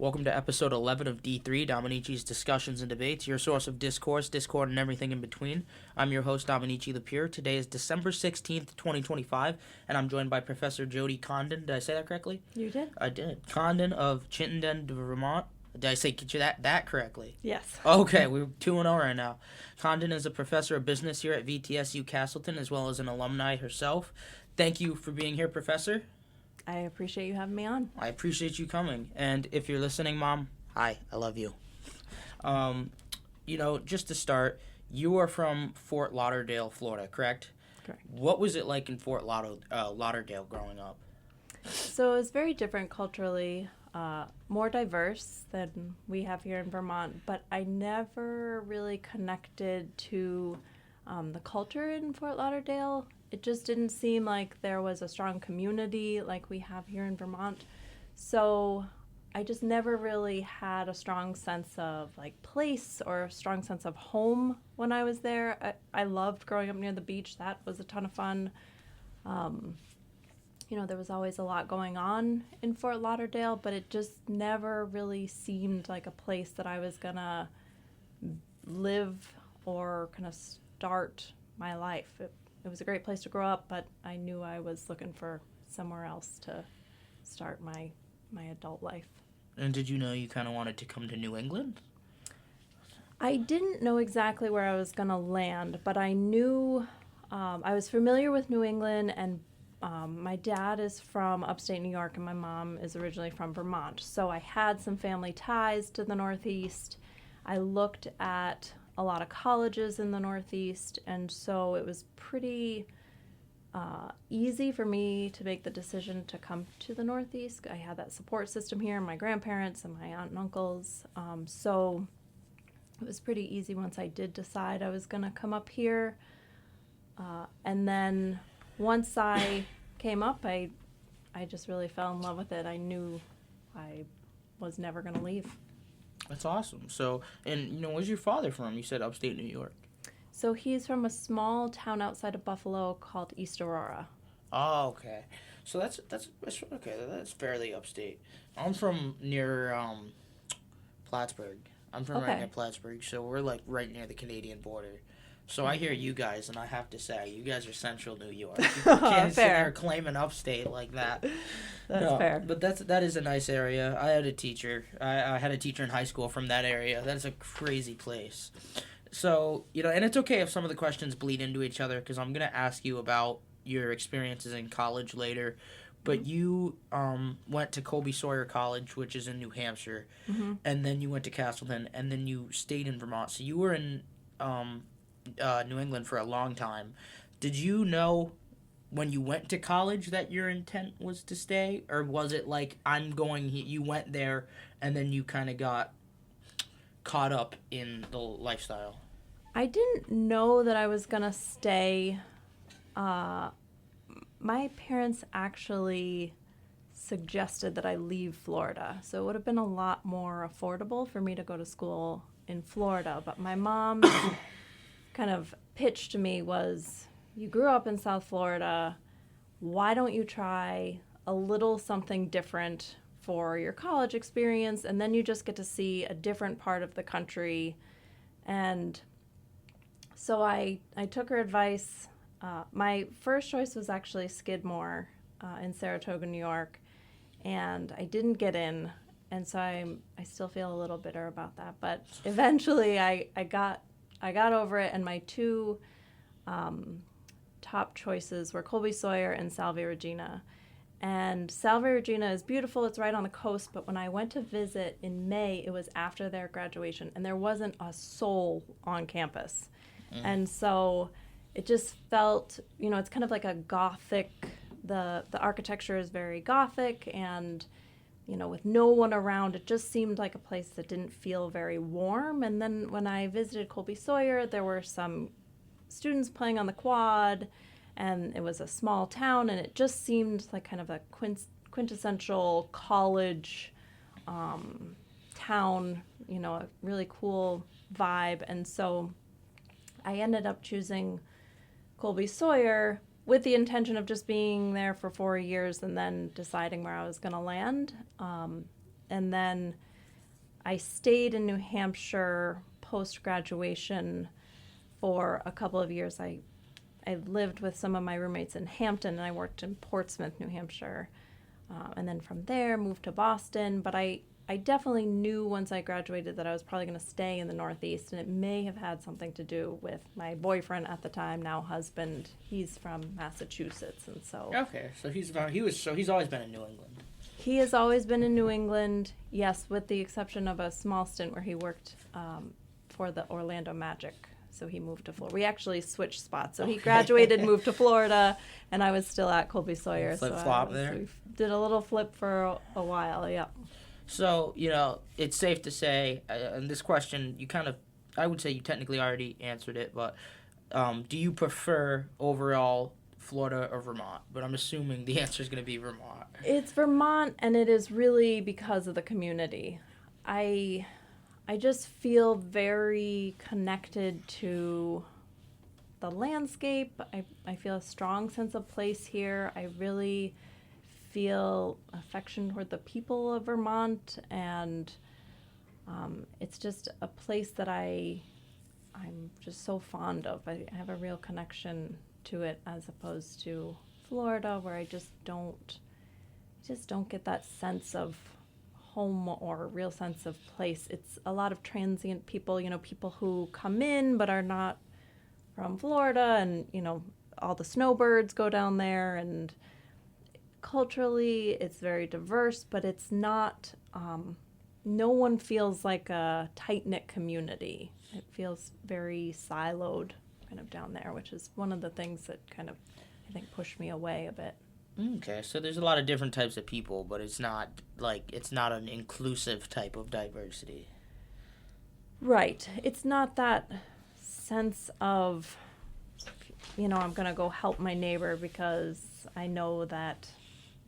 Welcome to episode 11 of D3, Dominici's Discussions and Debates, your source of discourse, discord, and everything in between. I'm your host, Dominici Lapierre. Today is December 16th, 2025, and I'm joined by Professor Jody Condon. Did I say that correctly? You did. I did. Condon of Chittenden, Vermont. Did I say that correctly? Yes. Okay, we're 2-0 right now. Condon is a professor of business here at VTSU Castleton, as well as an alumni herself. Thank you for being here, Professor. I appreciate you having me on. I appreciate you coming. And if you're listening, Mom, hi, I love you. Just to start, you are from Fort Lauderdale, Florida, correct? Correct. What was it like in Fort Lauderdale growing up? So it was very different culturally, more diverse than we have here in Vermont, but I never really connected to the culture in Fort Lauderdale. It just didn't seem like there was a strong community like we have here in Vermont. So I just never really had a strong sense of like place or a strong sense of home when I was there. I loved growing up near the beach. That was a ton of fun. There was always a lot going on in Fort Lauderdale, but it just never really seemed like a place that I was gonna live or kind of start my life. It was a great place to grow up, but I knew I was looking for somewhere else to start my adult life. And did you know you kind of wanted to come to New England? I didn't know exactly where I was going to land, but I knew I was familiar with New England, and my dad is from upstate New York, and my mom is originally from Vermont. So I had some family ties to the Northeast. I looked at a lot of colleges in the Northeast, and so it was pretty easy for me to make the decision to come to the Northeast. I had that support system here, my grandparents and my aunt and uncles, so it was pretty easy once I did decide I was going to come up here. And then once I came up, I just really fell in love with it. I knew I was never going to leave. That's awesome. So, and where's your father from? You said upstate New York. So he's from a small town outside of Buffalo called East Aurora. Oh, okay. So that's okay. That's fairly upstate. I'm from near Plattsburgh. I'm from right near Plattsburgh, so we're like right near the Canadian border. So I hear you guys, and I have to say, you guys are Central New York. You can't sit there claiming upstate like that. That's fair. But that is a nice area. I had a teacher. I had a teacher in high school from that area. That's a crazy place. So, and it's okay if some of the questions bleed into each other, because I'm going to ask you about your experiences in college later. But you went to Colby Sawyer College, which is in New Hampshire, and then you went to Castleton, and then you stayed in Vermont. So you were in New England for a long time. Did you know when you went to college that your intent was to stay, or was it like you went there and then you kind of got caught up in the lifestyle? I didn't know that I was gonna stay. My parents actually suggested that I leave Florida, so it would have been a lot more affordable for me to go to school in Florida, but my mom kind of pitch to me was, you grew up in South Florida, why don't you try a little something different for your college experience, and then you just get to see a different part of the country. And so I took her advice. My first choice was actually Skidmore in Saratoga, New York, and I didn't get in, and so I still feel a little bitter about that, but eventually I got over it, and my two top choices were Colby Sawyer and Salve Regina. And Salve Regina is beautiful. It's right on the coast, but when I went to visit in May, it was after their graduation, and there wasn't a soul on campus. And so it just felt, it's kind of like a Gothic, the architecture is very Gothic, and with no one around, it just seemed like a place that didn't feel very warm. And then when I visited Colby Sawyer, there were some students playing on the quad, and it was a small town, and it just seemed like kind of a quintessential college town, a really cool vibe. And so I ended up choosing Colby Sawyer with the intention of just being there for 4 years and then deciding where I was going to land. And then I stayed in New Hampshire post-graduation for a couple of years. I lived with some of my roommates in Hampton, and I worked in Portsmouth, New Hampshire. And then from there, moved to Boston. But I definitely knew once I graduated that I was probably going to stay in the Northeast, and it may have had something to do with my boyfriend at the time, now husband. He's from Massachusetts, and so... Okay, so he's always been in New England. He has always been in New England, yes, with the exception of a small stint where he worked for the Orlando Magic. So he moved to Florida. We actually switched spots. So he graduated, moved to Florida, and I was still at Colby Sawyer. Flip-flop there? We did a little flip for a while, yeah. So, it's safe to say, and this question, I would say you technically already answered it, but do you prefer overall Florida or Vermont? But I'm assuming the answer is going to be Vermont. It's Vermont, and it is really because of the community. I just feel very connected to the landscape. I feel a strong sense of place here. I really feel affection toward the people of Vermont, and it's just a place that I'm just so fond of. I have a real connection to it as opposed to Florida, where I just don't get that sense of home or a real sense of place. It's a lot of transient people, people who come in but are not from Florida, and all the snowbirds go down there, and culturally it's very diverse, but it's not no one feels like a tight-knit community. It feels very siloed kind of down there, which is one of the things that kind of, I think, pushed me away a bit. Okay, so there's a lot of different types of people, but it's not an inclusive type of diversity. Right. It's not that sense of, I'm going to go help my neighbor because I know that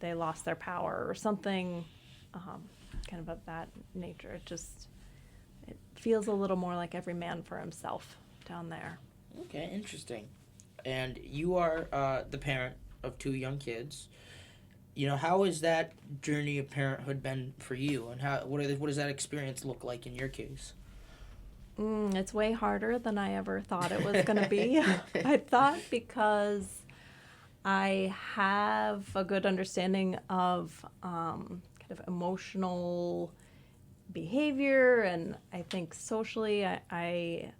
they lost their power or something kind of that nature. It feels a little more like every man for himself down there. Okay, interesting. And you are the parent of 2 young kids. How has that journey of parenthood been for you, and what does that experience look like in your case? It's way harder than I ever thought it was going to be. I thought because I have a good understanding of kind of emotional behavior, and I think socially I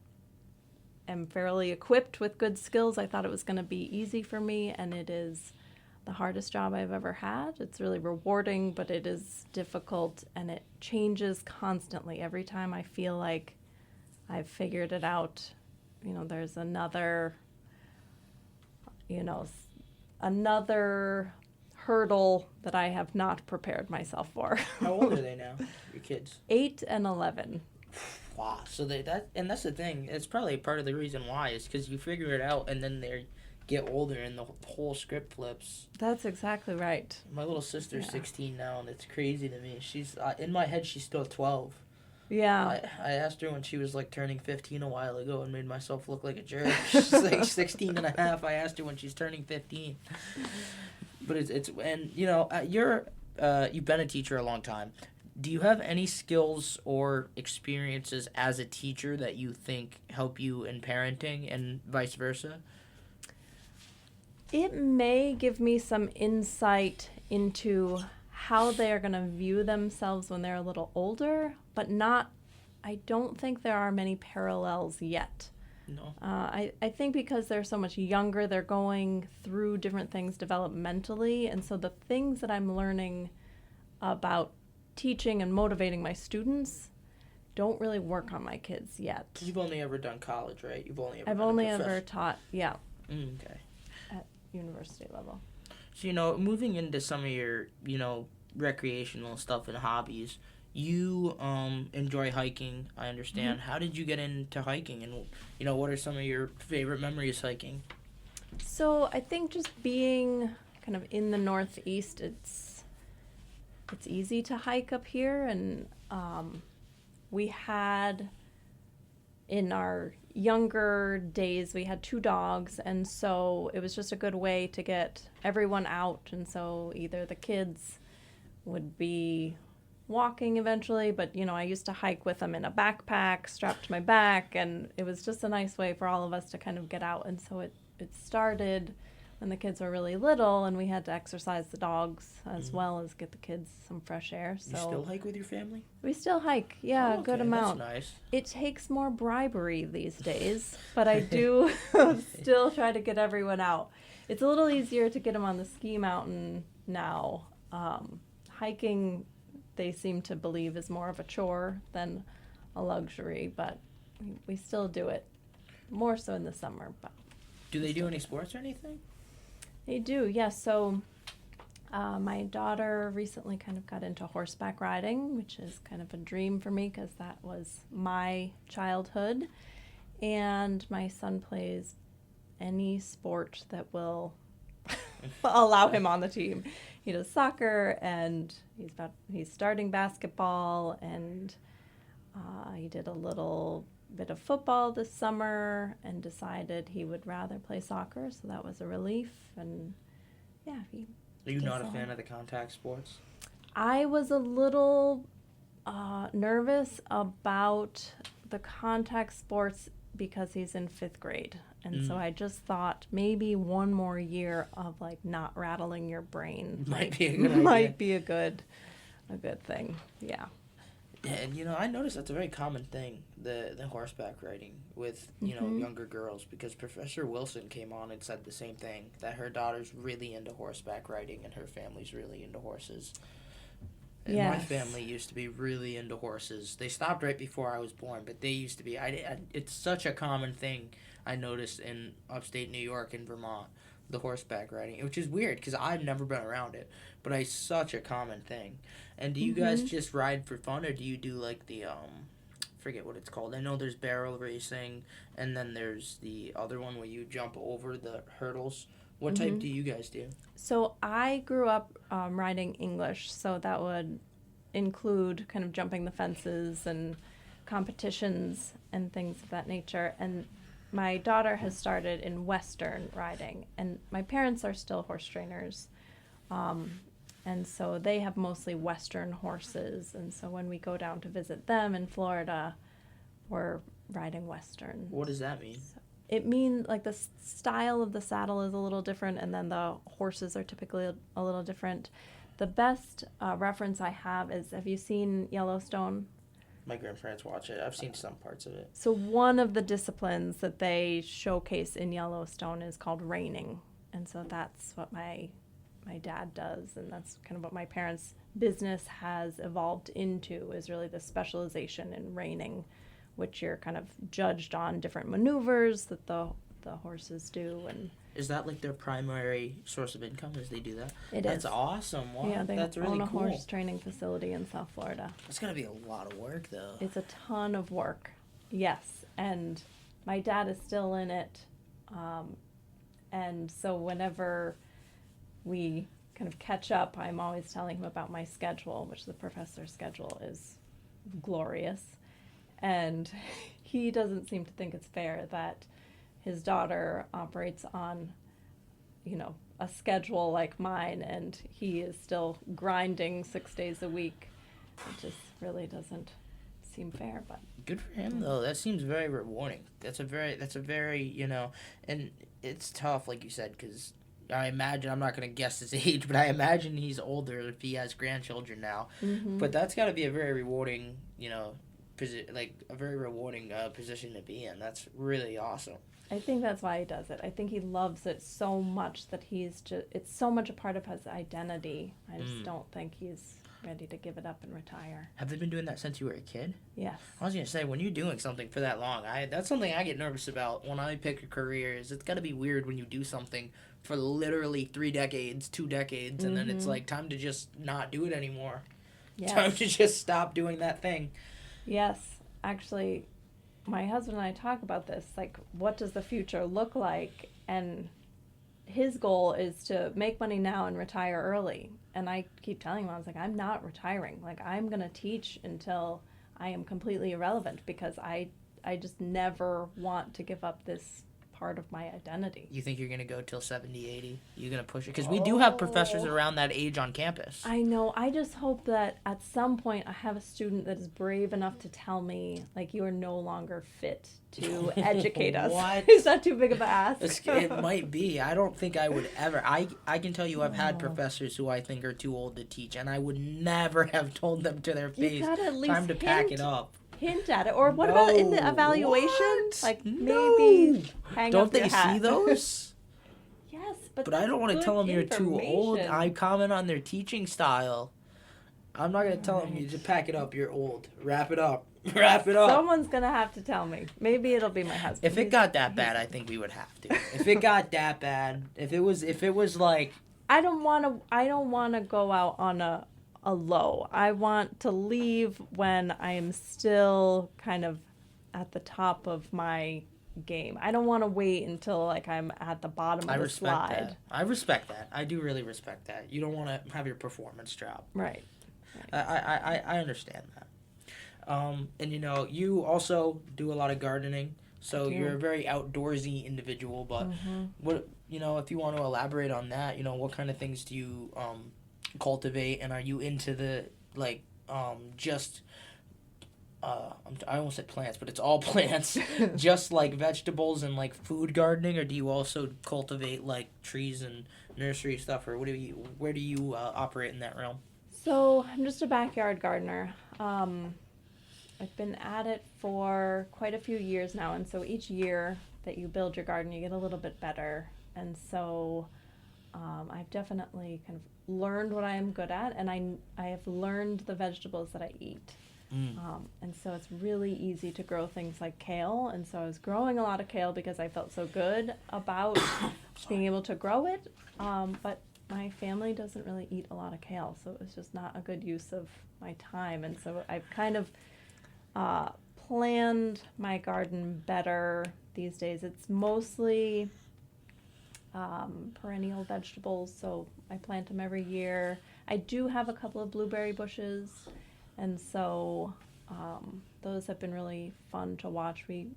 am fairly equipped with good skills. I thought it was going to be easy for me, and it is the hardest job I've ever had. It's really rewarding, but it is difficult, and it changes constantly. Every time I feel like I've figured it out, there's another hurdle that I have not prepared myself for. How old are they now, your kids? 8 and 11. Wow. So and that's the thing. It's probably part of the reason why is because you figure it out, and then they get older, and the whole script flips. That's exactly right. My little sister's 16 now, and it's crazy to me. She's in my head. She's still 12. Yeah. I asked her when she was turning 15 a while ago and made myself look like a jerk. She's 16 and a half. I asked her when she's turning 15. But it's and you've been a teacher a long time. Do you have any skills or experiences as a teacher that you think help you in parenting and vice versa? It may give me some insight into how they are going to view themselves when they're a little older, but I don't think there are many parallels yet. No. I think because they're so much younger, they're going through different things developmentally, and so the things that I'm learning about teaching and motivating my students don't really work on my kids yet. You've only ever done college, right? I've only ever taught, yeah. Okay. At university level. So, moving into some of your, recreational stuff and hobbies, you enjoy hiking, I understand. Mm-hmm. How did you get into hiking, and, what are some of your favorite memories hiking? So, I think just being kind of in the Northeast, it's easy to hike up here, and we had, in our younger days, we had 2 dogs, and so it was just a good way to get everyone out, and so either the kids would be walking eventually, but, I used to hike with him in a backpack strapped to my back, and it was just a nice way for all of us to kind of get out. And so it started when the kids were really little, and we had to exercise the dogs as well as get the kids some fresh air. So you still hike with your family? We still hike, yeah, a good amount. That's nice. It takes more bribery these days, but I do still try to get everyone out. It's a little easier to get them on the ski mountain now. Hiking, they seem to believe, is more of a chore than a luxury, but we still do it more so in the summer. But do they do any sports or anything? They do, yes. So my daughter recently kind of got into horseback riding, which is kind of a dream for me because that was my childhood. And my son plays any sport that will allow him on the team. He does soccer, and he's starting basketball, and he did a little bit of football this summer and decided he would rather play soccer, so that was a relief. And yeah, Are you not a fan of the contact sports? I was a little nervous about the contact sports because he's in 5th grade. And so I just thought maybe one more year of not rattling your brain might be a good idea. Might be a good thing. Yeah. And I noticed that's a very common thing, the horseback riding with younger girls, because Professor Wilson came on and said the same thing, that her daughter's really into horseback riding and her family's really into horses. And my family used to be really into horses. They stopped right before I was born, but they used to be. It's such a common thing I noticed in upstate New York and Vermont, the horseback riding, which is weird because I've never been around it, but it's such a common thing. And do you guys just ride for fun, or do you do the forget what it's called? I know there's barrel racing, and then there's the other one where you jump over the hurdles. What type do you guys do? So I grew up riding English, so that would include kind of jumping the fences and competitions and things of that nature. And my daughter has started in Western riding, and my parents are still horse trainers. And so they have mostly Western horses. And so when we go down to visit them in Florida, we're riding Western. What does that mean? So it means the style of the saddle is a little different, and then the horses are typically a little different. The best reference I have is, have you seen Yellowstone? My grandparents watch it. I've seen some parts of it. So one of the disciplines that they showcase in Yellowstone is called reining. And so that's what my dad does, and that's kind of what my parents' business has evolved into, is really the specialization in reining, which you're kind of judged on different maneuvers that the horses do. And is that their primary source of income, as they do that? That's awesome. Wow, yeah, they that's really own a cool. horse training facility in South Florida. It's going to be a lot of work, though. It's a ton of work, yes. And my dad is still in it. And so whenever we kind of catch up, I'm always telling him about my schedule, which the professor's schedule is glorious. And he doesn't seem to think it's fair that his daughter operates on, a schedule like mine, and he is still grinding 6 days a week. It just really doesn't seem fair, but good for him though. That seems very rewarding. That's a very and it's tough, like you said, because I imagine, I'm not going to guess his age, but I imagine he's older if he has grandchildren now. But that's got to be a very rewarding, position to be in. That's really awesome. I think that's why he does it. I think he loves it so much that it's so much a part of his identity. I just don't think he's ready to give it up and retire. Have they been doing that since you were a kid? Yes. I was going to say, when you're doing something for that long, that's something I get nervous about when I pick a career. Is it's got to be weird when you do something for literally 3 decades, 2 decades, and then it's time to just not do it anymore. Yes. Time to just stop doing that thing. Yes. Actually, my husband and I talk about this, what does the future look like? And his goal is to make money now and retire early. And I keep telling him, I was I'm not retiring. I'm going to teach until I am completely irrelevant, because I just never want to give up this part of my identity. You think you're going to go till 70, 80? You're going to push it? Because we do have professors around that age on campus. I know. I just hope that at some point I have a student that is brave enough to tell me, like, you are no longer fit to educate us. What? Is that too big of an ask? It might be. I don't think I would ever. I can tell you I've had professors who I think are too old to teach, and I would never have told them to their face, You gotta at least time to pack it up. Hint at it. Or what about in the evaluation? What? Like, No. maybe hang Don't up your they hat. see those? Yes, but But I don't want to good tell them you're too old. information. I comment on their teaching style. I'm not going to tell them you just pack it up, you're old. Wrap it up. Wrap it up. Someone's gonna have to tell me. Maybe it'll be my husband. If it got that bad, I think we would have to. If it got that bad, if it was like, I don't want to go out on a low. I want to leave when I am still kind of at the top of my game. I don't want to wait until like I'm at the bottom of the slide. That. I respect that. I do really respect that. You don't want to have your performance drop. Right. I understand that. And you also do a lot of gardening, so you're a very outdoorsy individual. But what if you want to elaborate on that, what kind of things do you cultivate, and are you into the I almost said plants, but it's all plants, just like vegetables and like food gardening, or do you also cultivate like trees and nursery stuff, or where do you operate in that realm? So I'm just a backyard gardener. I've been at it for quite a few years now, and so each year that you build your garden, you get a little bit better. And so I've definitely kind of learned what I am good at, and I have learned the vegetables that I eat. And so it's really easy to grow things like kale, and so I was growing a lot of kale because I felt so good about being able to grow it, but my family doesn't really eat a lot of kale, so it was just not a good use of my time. And so I've kind of planned my garden better these days. It's mostly perennial vegetables, so I plant them every year. I do have a couple of blueberry bushes, and so those have been really fun to watch. We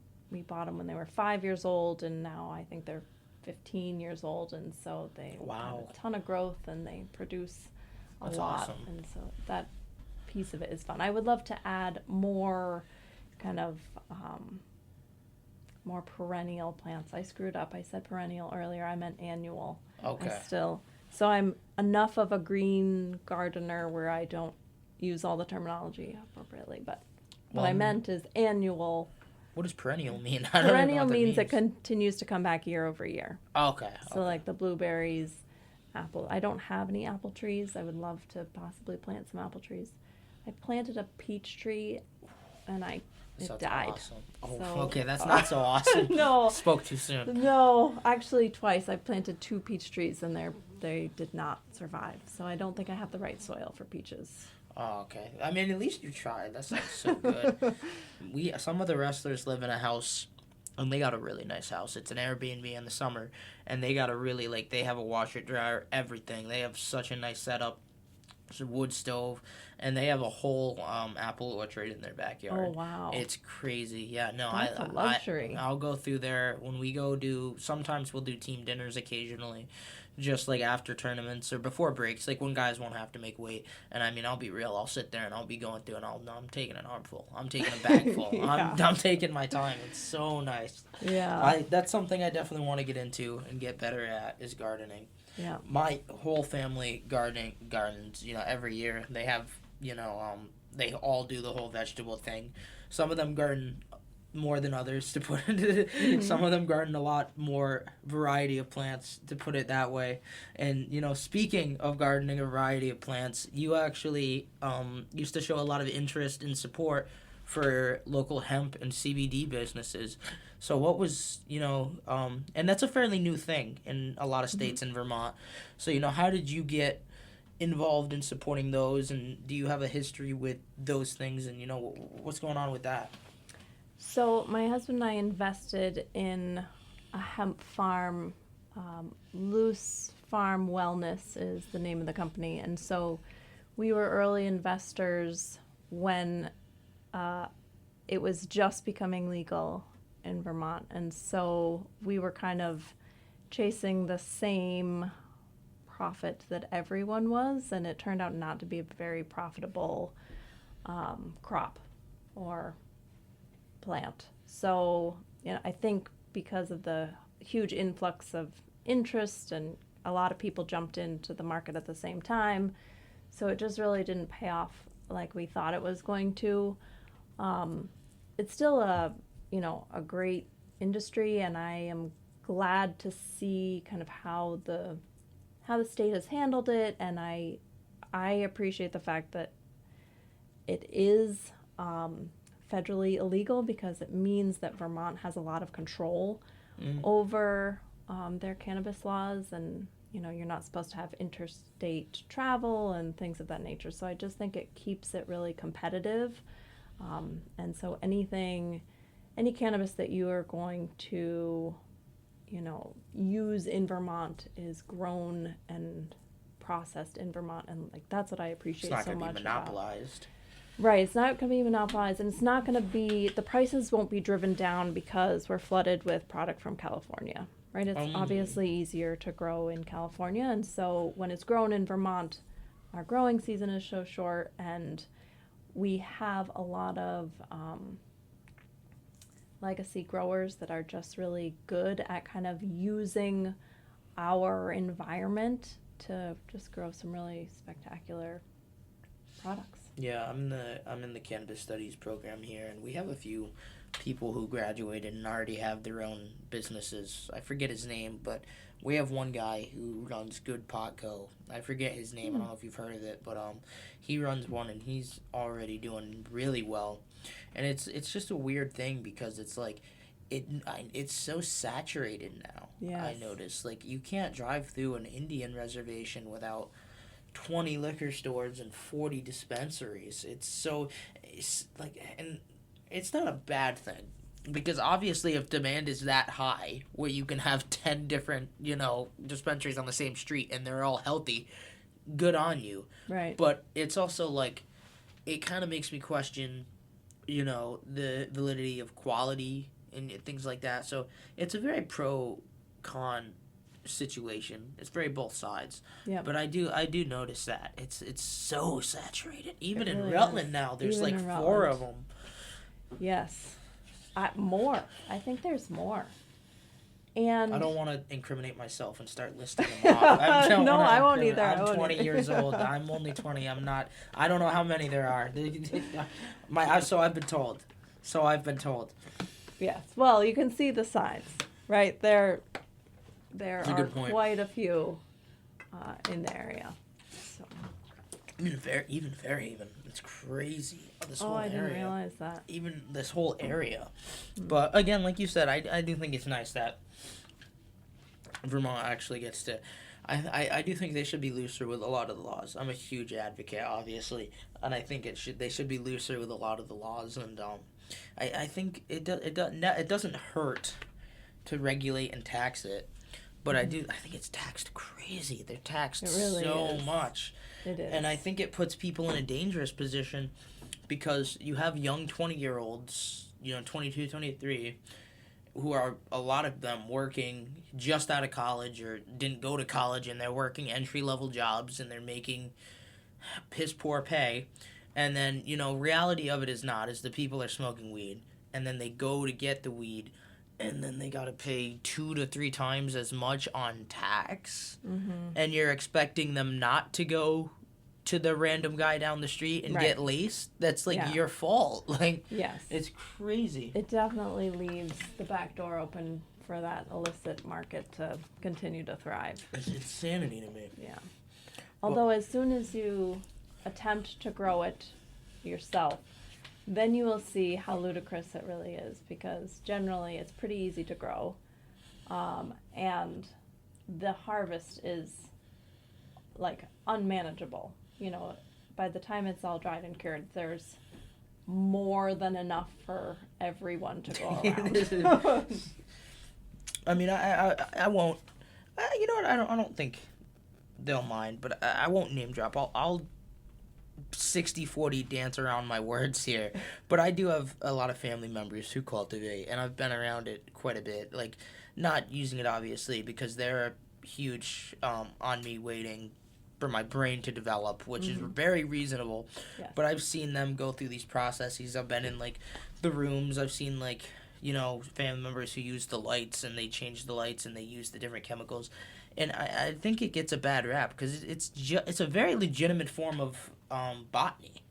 bought them when they were 5 years old, and now I think they're 15 years old, and so they have a ton of growth, and they produce a lot. Awesome. And so that piece of it is fun. I would love to add more kind of more perennial plants. I screwed up. I said perennial earlier. I meant annual. Okay. So I'm enough of a green gardener where I don't use all the terminology appropriately, but what I meant is annual. What does perennial mean? I don't Perennial even know what that means it continues to come back year over year. Okay. So like the blueberries, apple. I don't have any apple trees. I would love to possibly plant some apple trees. I planted a peach tree, and it died. Awesome. Oh, So- okay, that's not so awesome. No. Spoke too soon. No, actually twice. I planted 2 peach trees, and they did not survive. So I don't think I have the right soil for peaches. Oh, okay. I mean, at least you tried. That sounds so good. Some of the wrestlers live in a house, and they got a really nice house. It's an Airbnb in the summer, and they got a really, they have a washer, dryer, everything. They have such a nice setup. It's a wood stove, and they have a whole apple orchard in their backyard. Oh, wow. It's crazy. Yeah, no, That's a luxury. I'll go through there when we go sometimes we'll do team dinners occasionally, just like after tournaments or before breaks, like when guys won't have to make weight. And I mean, I'll be real. I'll sit there and I'll be going through, and I'm taking an armful. I'm taking a bag full. Yeah. I'm taking my time. It's so nice. Yeah. That's something I definitely want to get into and get better at is gardening. Yeah. My whole family gardens, every year. They have, they all do the whole vegetable thing. Some of them garden more than others, to put it. Some of them garden a lot more variety of plants, to put it that way. And, speaking of gardening a variety of plants, you actually used to show a lot of interest and support for local hemp and CBD businesses. So what was, and that's a fairly new thing in a lot of states in Vermont. So, how did you get involved in supporting those, and do you have a history with those things, and, what's going on with that? So my husband and I invested in a hemp farm. Loose Farm Wellness is the name of the company. And so we were early investors when it was just becoming legal. in Vermont. And so we were kind of chasing the same profit that everyone was, and it turned out not to be a very profitable crop or plant. So, I think because of the huge influx of interest and a lot of people jumped into the market at the same time, so it just really didn't pay off like we thought it was going to. It's still a great industry, and I am glad to see kind of how the state has handled it, and I appreciate the fact that it is federally illegal, because it means that Vermont has a lot of control over their cannabis laws, and you're not supposed to have interstate travel and things of that nature. So I just think it keeps it really competitive, and so any cannabis that you are going to use in Vermont is grown and processed in Vermont, and that's what I appreciate so much. It's not going to be monopolized. Right, it's not going to be monopolized, and it's not going to be, the prices won't be driven down because we're flooded with product from California, right? It's obviously easier to grow in California, and so when it's grown in Vermont, our growing season is so short, and we have a lot of legacy growers that are just really good at kind of using our environment to just grow some really spectacular products. Yeah, I'm in the cannabis studies program here, and we have a few people who graduated and already have their own businesses. I forget his name, but we have one guy who runs Good Pot Co. I forget his name. I don't know if you've heard of it, but he runs one, and he's already doing really well. And it's just a weird thing, because it's like it's so saturated now. Yes. I noticed, you can't drive through an Indian reservation without 20 liquor stores and 40 dispensaries. And it's not a bad thing, because obviously if demand is that high where you can have 10 different dispensaries on the same street and they're all healthy, good on you. Right. But it's also it kind of makes me question the validity of quality and things like that. So it's a very pro-con situation. It's very both sides. Yeah. But I do notice that it's so saturated. Even in Rutland now, there's even 4 of them. Yes. More. I think there's more. And I don't want to incriminate myself and start listing them off. I won't either. I'm 20 years old. I'm only 20. I don't know how many there are. So I've been told. Yes. Well, you can see the signs, right? There are quite a few in the area. So. Even very. It's crazy. This whole area. I didn't realize that. Even this whole area. But again, like you said, I do think it's nice that Vermont actually gets to. I do think they should be looser with a lot of the laws. I'm a huge advocate, obviously, and I think they should be looser with a lot of the laws. And I think it doesn't hurt to regulate and tax it. But I think it's taxed crazy. They're taxed so much. It is. And I think it puts people in a dangerous position, because you have young 20-year-olds, 22, 23, who are, a lot of them, working just out of college or didn't go to college, and they're working entry-level jobs, and they're making piss-poor pay. And then, reality of it is the people are smoking weed, and then they go to get the weed, and then they got to pay 2 to 3 times as much on tax. Mm-hmm. And you're expecting them not to go to the random guy down the street and get laced? That's your fault. Yes. It's crazy. It definitely leaves the back door open for that illicit market to continue to thrive. It's insanity to me. Yeah. Although as soon as you attempt to grow it yourself, then you will see how ludicrous it really is, because generally it's pretty easy to grow, and the harvest is unmanageable. By the time it's all dried and cured, there's more than enough for everyone to go around. I mean, I won't. You know what? I don't think they'll mind, but I won't name drop. 60-40 dance around my words here, but I do have a lot of family members who cultivate, and I've been around it quite a bit. Like, not using it obviously because they're huge on me waiting for my brain to develop, which is very reasonable. Yes. But I've seen them go through these processes. I've been in like the rooms. I've seen like family members who use the lights and they change the lights and they use the different chemicals, and I think it gets a bad rap because it's a very legitimate form of botany.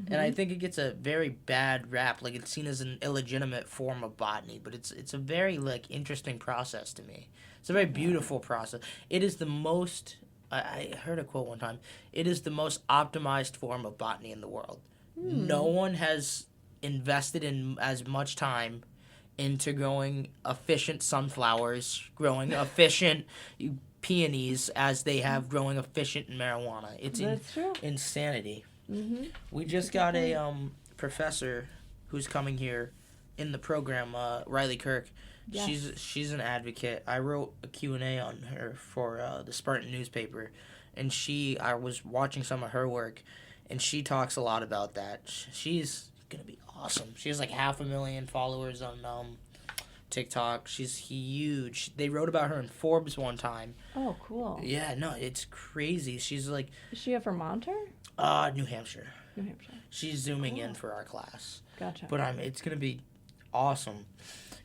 And I think it gets a very bad rap, like it's seen as an illegitimate form of botany, but it's a very like interesting process to me. It's a very beautiful process. It is the most I heard a quote one time. It is the most optimized form of botany in the world. No one has invested in as much time into growing efficient sunflowers, growing efficient peonies as they have growing efficient marijuana. It's insanity. We just got a professor who's coming here in the program, Riley Kirk. Yes. She's an advocate. I wrote a Q&A on her for the Spartan newspaper, and I was watching some of her work, and she talks a lot about that. She's gonna be awesome. She has like 500,000 followers on TikTok. She's huge. They wrote about her in Forbes one time. Oh, cool. Yeah, no, it's crazy. She's like... Is she a Vermonter? New Hampshire. New Hampshire. She's zooming in for our class. Gotcha. But it's going to be awesome.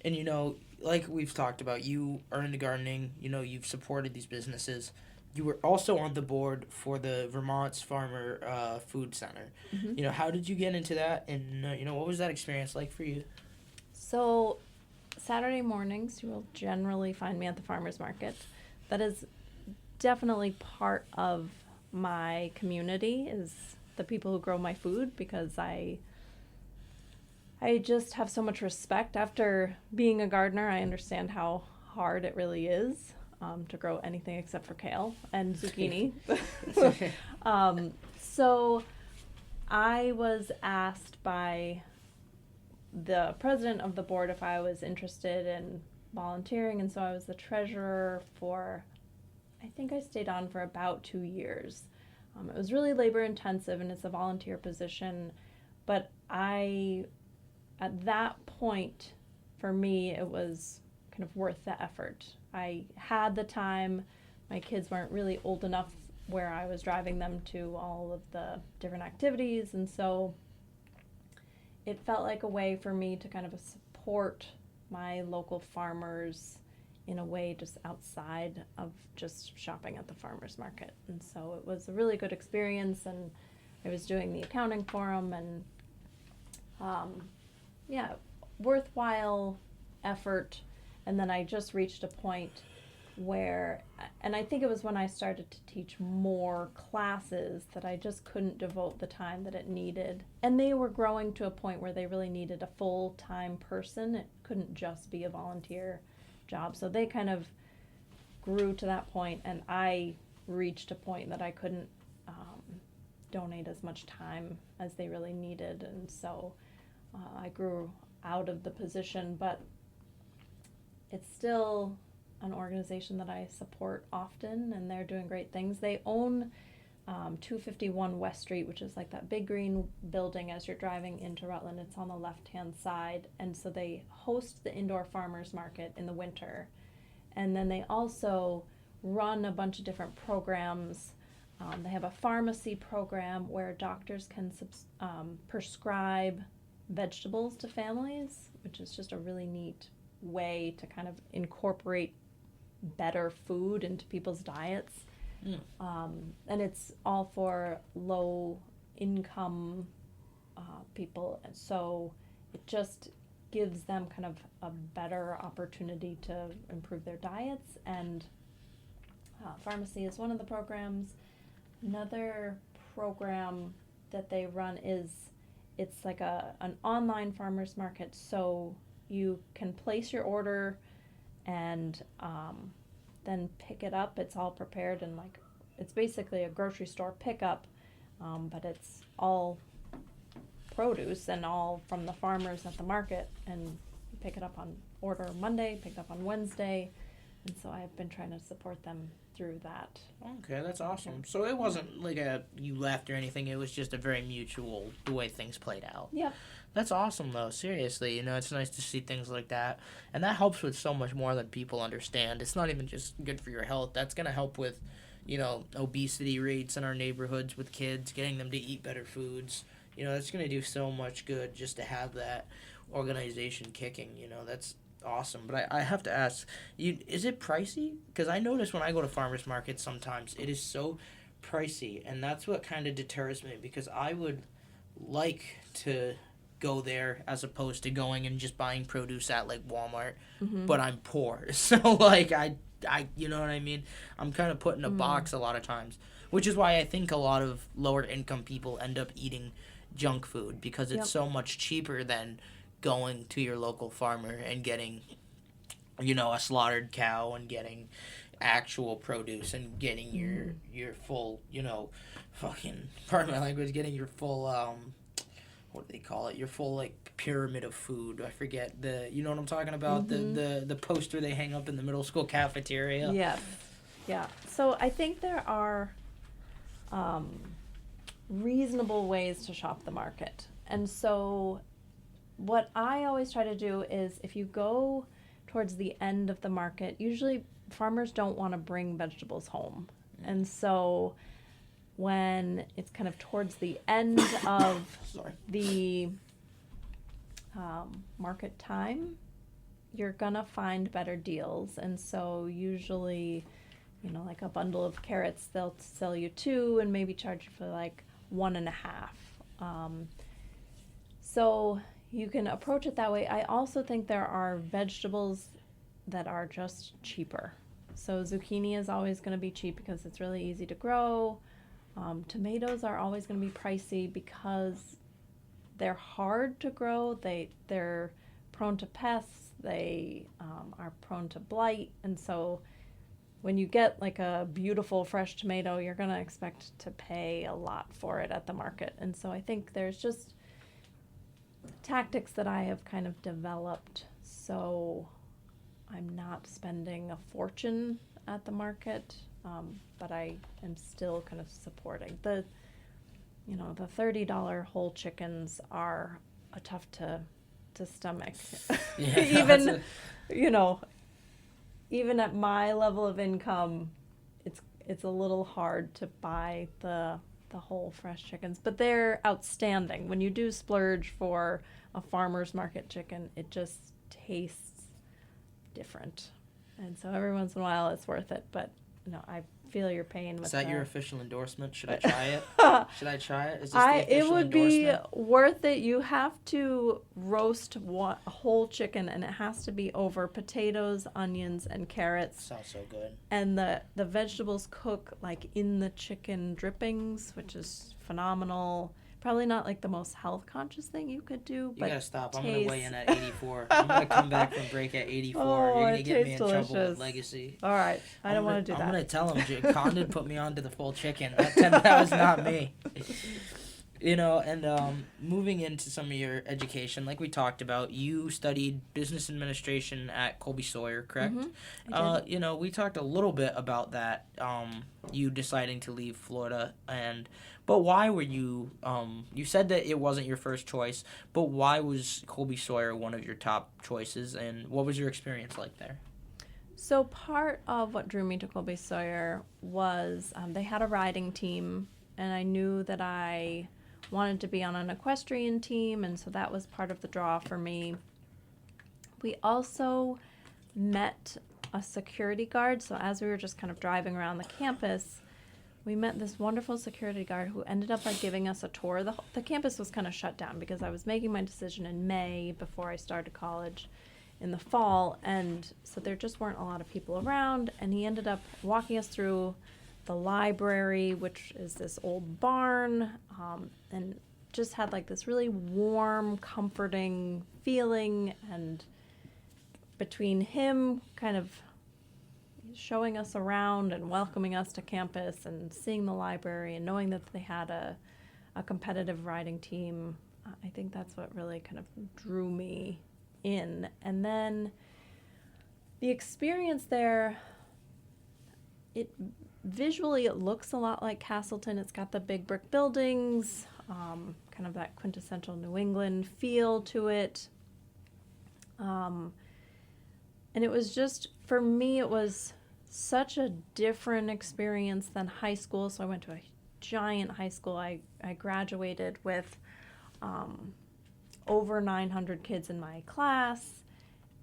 And, like we've talked about, you are into gardening. You've supported these businesses. You were also on the board for the Vermont's Farmer Food Center. How did you get into that? And, what was that experience like for you? So... Saturday mornings, you will generally find me at the farmer's market. That is definitely part of my community, is the people who grow my food, because I just have so much respect. After being a gardener, I understand how hard it really is to grow anything except for kale and zucchini. So I was asked by the president of the board if I was interested in volunteering, and so I was the treasurer for, I think I stayed on for about 2 years. It was really labor intensive, and it's a volunteer position, but at that point, for me, it was kind of worth the effort. I had the time. My kids weren't really old enough where I was driving them to all of the different activities, and so it felt like a way for me to kind of support my local farmers in a way just outside of just shopping at the farmer's market. And so it was a really good experience, and I was doing the accounting for them, and worthwhile effort. And then I just reached a point where, and I think it was when I started to teach more classes, that I just couldn't devote the time that it needed. And they were growing to a point where they really needed a full-time person. It couldn't just be a volunteer job. So they kind of grew to that point, and I reached a point that I couldn't donate as much time as they really needed. And so I grew out of the position, but it's still an organization that I support often, and they're doing great things. They own 251 West Street, which is like that big green building as you're driving into Rutland. It's on the left-hand side, and so they host the indoor farmers market in the winter. And then they also run a bunch of different programs. They have a pharmacy program where doctors can prescribe vegetables to families, which is just a really neat way to kind of incorporate better food into people's diets. And it's all for low income people, and so it just gives them kind of a better opportunity to improve their diets. And pharmacy is one of the programs. Another program that they run it's like an online farmers market, so you can place your order and then pick it up. It's all prepared, and it's basically a grocery store pickup, but it's all produce and all from the farmers at the market, and you pick it up on order Monday, pick it up on Wednesday. And so I've been trying to support them through that. Okay, that's awesome. So it wasn't like you left or anything. It was just a very mutual, the way things played out. Yep. That's awesome, though. Seriously, it's nice to see things like that. And that helps with so much more than people understand. It's not even just good for your health. That's going to help with, obesity rates in our neighborhoods with kids, getting them to eat better foods. That's going to do so much good just to have that organization kicking. That's awesome. But I have to ask, is it pricey? Because I notice when I go to farmers markets sometimes it is so pricey, and that's what kind of deters me, because I would like to go there as opposed to going and just buying produce at like Walmart, but I'm poor. So like I you know what I mean? I'm kind of put in a box a lot of times, which is why I think a lot of lower income people end up eating junk food, because it's so much cheaper than going to your local farmer and getting, a slaughtered cow and getting actual produce and getting your full, fucking, pardon my language, getting your full, what do they call it? Your full, like, pyramid of food. I forget you know what I'm talking about? The poster they hang up in the middle school cafeteria. Yes. Yeah. So I think there are reasonable ways to shop the market. And so what I always try to do is, if you go towards the end of the market, usually farmers don't want to bring vegetables home. And so when it's kind of towards the end of the market time, you're going to find better deals. And so usually, like a bundle of carrots, they'll sell you 2 and maybe charge you for like 1.5. So you can approach it that way. I also think there are vegetables that are just cheaper. So zucchini is always going to be cheap because it's really easy to grow. Tomatoes are always going to be pricey because they're hard to grow. They're prone to pests. They are prone to blight. And so when you get like a beautiful fresh tomato, you're going to expect to pay a lot for it at the market. And so I think there's just tactics that I have kind of developed so I'm not spending a fortune at the market, but I am still kind of supporting. The $30 whole chickens are tough to stomach. Even even at my level of income, it's a little hard to buy the whole fresh chickens, but they're outstanding. When you do splurge for a farmer's market chicken, it just tastes different. And so every once in a while it's worth it, but I feel your pain with that. Is that your official endorsement? Should I try it? Should I try it? Is this the official it would endorsement? be worth it. You have to roast a whole chicken, and it has to be over potatoes, onions, and carrots. Sounds so good. And the vegetables cook like in the chicken drippings, which is phenomenal. Probably not like the most health conscious thing you could do. You gotta stop. I'm gonna weigh in at 84. I'm gonna come back from break at 84. You're gonna get me in trouble with Legacy. All right, I don't want to do that. I'm gonna tell him Jody Condon put me on to the full chicken. That was not me. And moving into some of your education, like we talked about, you studied business administration at Colby Sawyer, correct? Mm-hmm. I did. We talked a little bit about that, you deciding to leave Florida, but why were you, you said that it wasn't your first choice, but why was Colby Sawyer one of your top choices, and what was your experience like there? So part of what drew me to Colby Sawyer was they had a riding team, and I knew that I wanted to be on an equestrian team, and so that was part of the draw for me. We also met a security guard, so as we were just kind of driving around the campus, we met this wonderful security guard who ended up giving us a tour. The campus was kind of shut down because I was making my decision in May before I started college in the fall, and so there just weren't a lot of people around, and he ended up walking us through the library, which is this old barn, and just had like this really warm, comforting feeling. And between him kind of showing us around and welcoming us to campus and seeing the library and knowing that they had a competitive riding team, I think that's what really kind of drew me in. And then the experience there, visually it looks a lot like Castleton. It's got the big brick buildings, kind of that quintessential New England feel to it. And it was just, for me, it was such a different experience than high school. So I went to a giant high school. I graduated with over 900 kids in my class.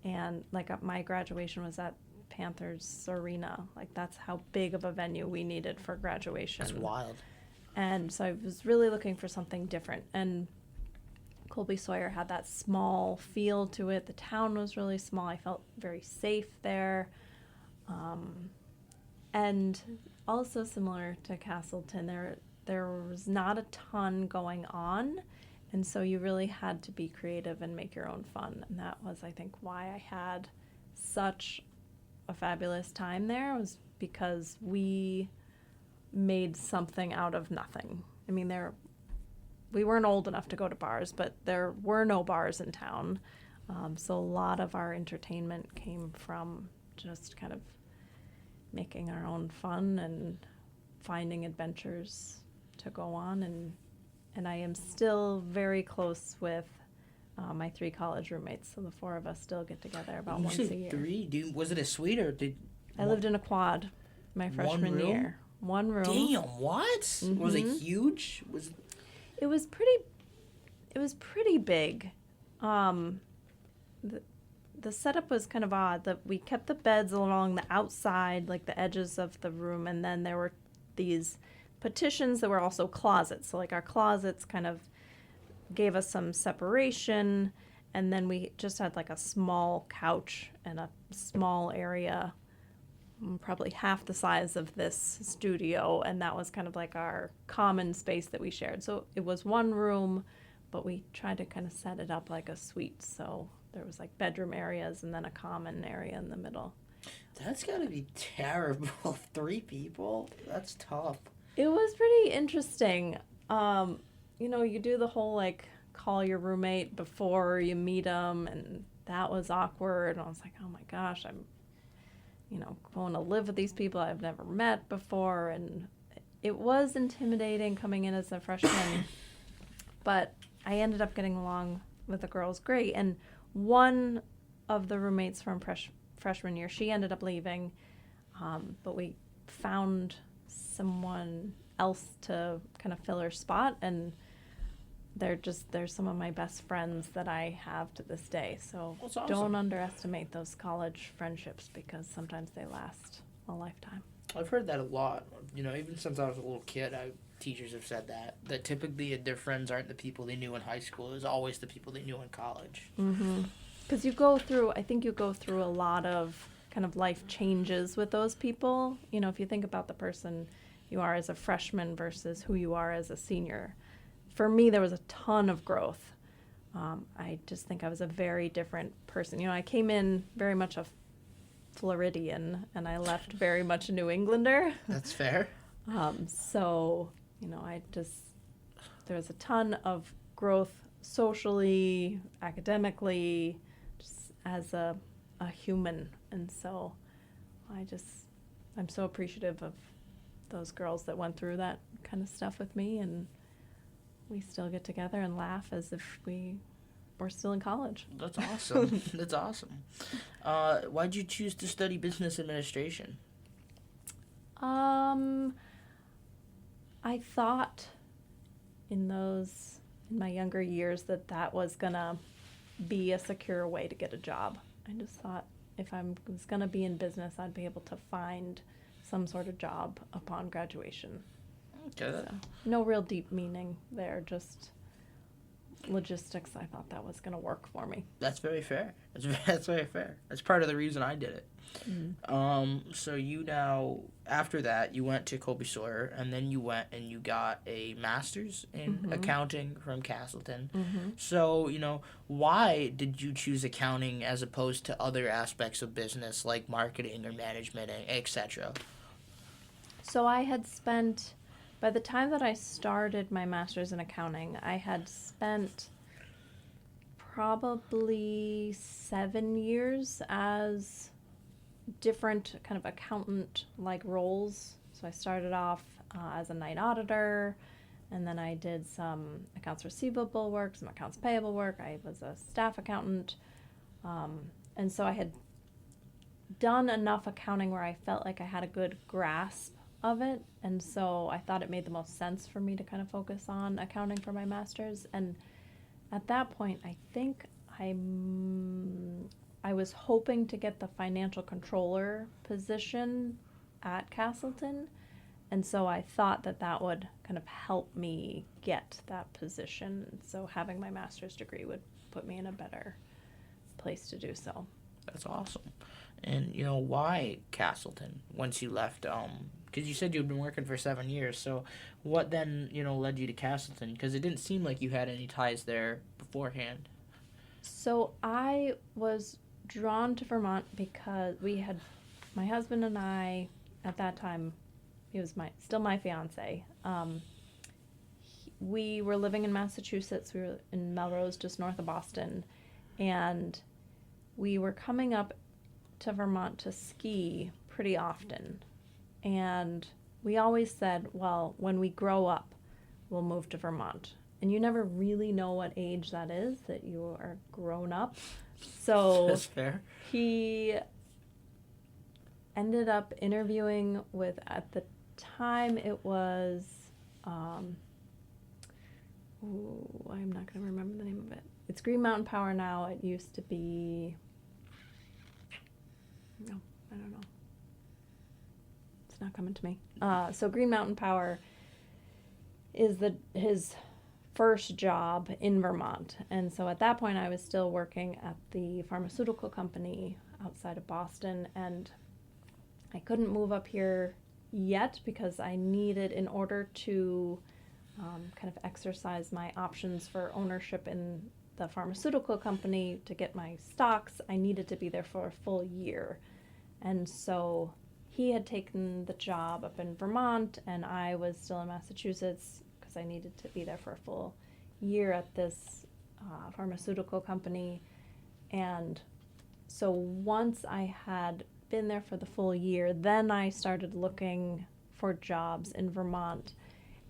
And like my graduation was at Panthers Arena. Like that's how big of a venue we needed for graduation. That's wild. And so I was really looking for something different. And Colby Sawyer had that small feel to it. The town was really small. I felt very safe there. And also similar to Castleton, there was not a ton going on. And so you really had to be creative and make your own fun. And that was, I think, why I had such a fabulous time there, was because we made something out of nothing. I mean, we weren't old enough to go to bars, but there were no bars in town. So a lot of our entertainment came from just kind of making our own fun and finding adventures to go on. And I am still very close with my 3 college roommates. So the 4 of us still get together about once a year. 3? Was it a suite or did... I lived in a quad my freshman year. 1 room. Damn, what? Mm-hmm. Was it huge? It was pretty big. The setup was kind of odd. That we kept the beds along the outside, like the edges of the room, and then there were these partitions that were also closets. So like our closets kind of gave us some separation, and then we just had like a small couch and a small area, probably half the size of this studio, and that was kind of like our common space that we shared. So it was 1 room, but we tried to kind of set it up like a suite. So there was like bedroom areas and then a common area in the middle. That's gotta be terrible. 3 people? That's tough. It was pretty interesting. You do the whole like call your roommate before you meet them, and that was awkward. And I was like, oh my gosh, I'm going to live with these people I've never met before. And it was intimidating coming in as a freshman, but I ended up getting along with the girls great. And one of the roommates from freshman year, she ended up leaving, but we found someone else to kind of fill her spot, and they're some of my best friends that I have to this day. So awesome. Don't underestimate those college friendships, because sometimes they last a lifetime. I've heard that a lot. Even since I was a little kid, teachers have said that typically their friends aren't the people they knew in high school. It was always the people they knew in college. Mm-hmm. Because I think you go through a lot of kind of life changes with those people. If you think about the person you are as a freshman versus who you are as a senior. For me, there was a ton of growth. I just think I was a very different person. I came in very much a Floridian, and I left very much a New Englander. That's fair. There was a ton of growth socially, academically, just as a human. And so I'm so appreciative of those girls that went through that kind of stuff with me, and we still get together and laugh as if we were still in college. That's awesome. That's awesome. Why'd you choose to study business administration? I thought in my younger years that was gonna be a secure way to get a job. I just thought if I was gonna be in business, I'd be able to find some sort of job upon graduation. Okay. So, no real deep meaning there, just logistics. I thought that was going to work for me. That's very fair. That's very fair. That's part of the reason I did it. Mm-hmm. So after that, you went to Colby Sawyer, and then you went and you got a master's in mm-hmm. accounting from Castleton. Mm-hmm. So, why did you choose accounting as opposed to other aspects of business like marketing or management, etc.? So by the time that I started my master's in accounting, I had spent probably 7 years as different kind of accountant-like roles. So I started off as a night auditor, and then I did some accounts receivable work, some accounts payable work. I was a staff accountant. And so I had done enough accounting where I felt like I had a good grasp of it. And so I thought it made the most sense for me to kind of focus on accounting for my master's. And at that point, I think I was hoping to get the financial controller position at Castleton. And so I thought that that would kind of help me get that position. So having my master's degree would put me in a better place to do so. That's awesome. And, why Castleton once you left? Because you said you'd been working for 7 years. So what then, led you to Castleton? Because it didn't seem like you had any ties there beforehand. So I was drawn to Vermont because my husband and I, at that time, he was still my fiance. We were living in Massachusetts. We were in Melrose, just north of Boston. And we were coming up to Vermont to ski pretty often. And we always said, well, when we grow up, we'll move to Vermont. And you never really know what age that is, that you are grown up. So that's fair. He ended up interviewing with, at the time it was, I'm not going to remember the name of it. It's Green Mountain Power now. It used to be, no, I don't know. It's not coming to me. So Green Mountain Power is his first job in Vermont. And so at that point I was still working at the pharmaceutical company outside of Boston, and I couldn't move up here yet because I needed, in order to kind of exercise my options for ownership in the pharmaceutical company, to get my stocks, I needed to be there for a full year. And so he had taken the job up in Vermont, and I was still in Massachusetts because I needed to be there for a full year at this pharmaceutical company. And so once I had been there for the full year, then I started looking for jobs in Vermont.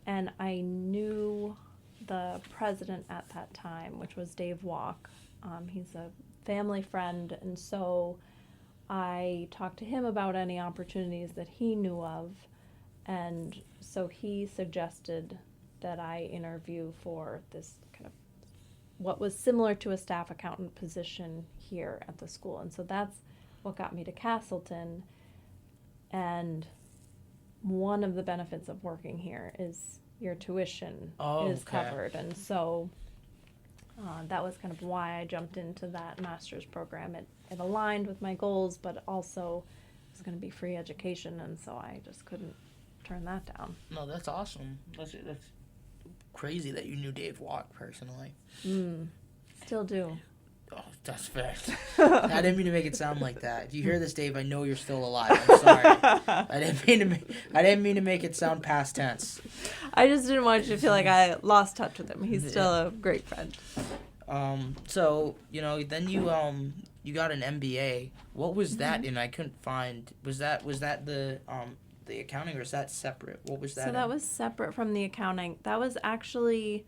And I knew the president at that time, which was Dave Walk. He's a family friend, and so I talked to him about any opportunities that he knew of, and so he suggested that I interview for this kind of what was similar to a staff accountant position here at the school. And so that's what got me to Castleton. And one of the benefits of working here is your tuition is covered. And so that was kind of why I jumped into that master's program. It aligned with my goals, but also was going to be free education, and so I just couldn't turn that down. No, that's awesome. That's crazy that you knew Dave Walk personally. Still do. Oh, that's fair. I didn't mean to make it sound like that. If you hear this, Dave, I know you're still alive. I'm sorry. I didn't mean to make it sound past tense. I just didn't want you to feel like I lost touch with him. He's still a great friend. So then you got an MBA. What was that in? I couldn't find. Was that the accounting, or is that separate? What was that? So that was separate from the accounting. That was actually,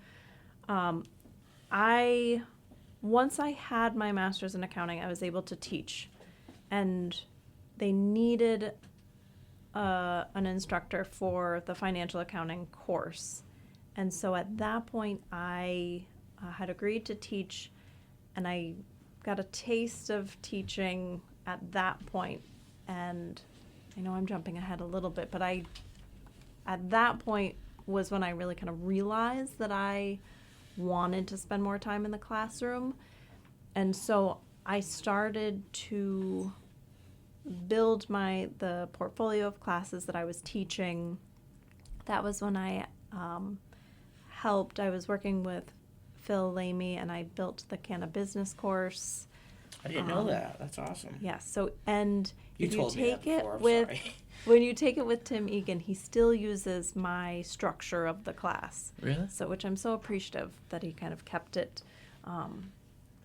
once I had my master's in accounting, I was able to teach, and they needed an instructor for the financial accounting course. And so at that point, I had agreed to teach, and I got a taste of teaching at that point. And I know I'm jumping ahead a little bit, but at that point was when I really kind of realized that I wanted to spend more time in the classroom. And so I started to build the portfolio of classes that I was teaching. That was when I I was working with Phil Lamy, and I built the Canva business course. I didn't know that. That's awesome. Yeah. So, and when you take it with Tim Egan, he still uses my structure of the class. Really? So, which I'm so appreciative that he kind of kept it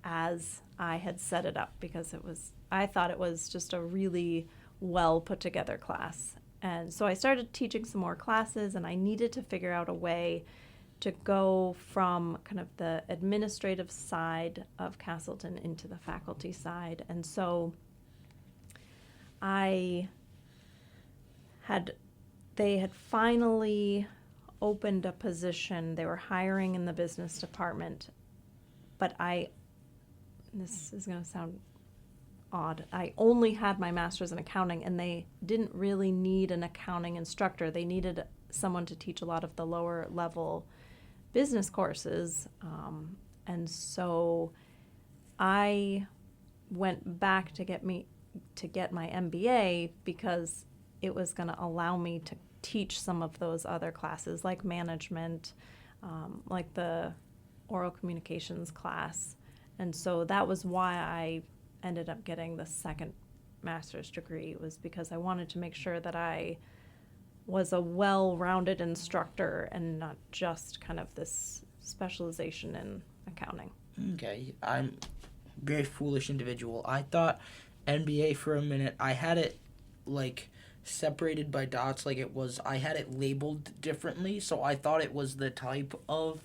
as I had set it up, because I thought it was just a really well put together class. And so I started teaching some more classes, and I needed to figure out a way to go from kind of the administrative side of Castleton into the faculty side. And so they had finally opened a position. They were hiring in the business department, but this is going to sound odd. I only had my master's in accounting, and they didn't really need an accounting instructor. They needed someone to teach a lot of the lower level business courses. And so I went back to get my MBA because it was going to allow me to teach some of those other classes like management, like the oral communications class. And so that was why I ended up getting the second master's degree, was because I wanted to make sure that I was a well-rounded instructor and not just kind of this specialization in accounting. Okay, I'm a very foolish individual. I thought NBA for a minute. I had it like separated by dots, like I had it labeled differently, so I thought it was the type of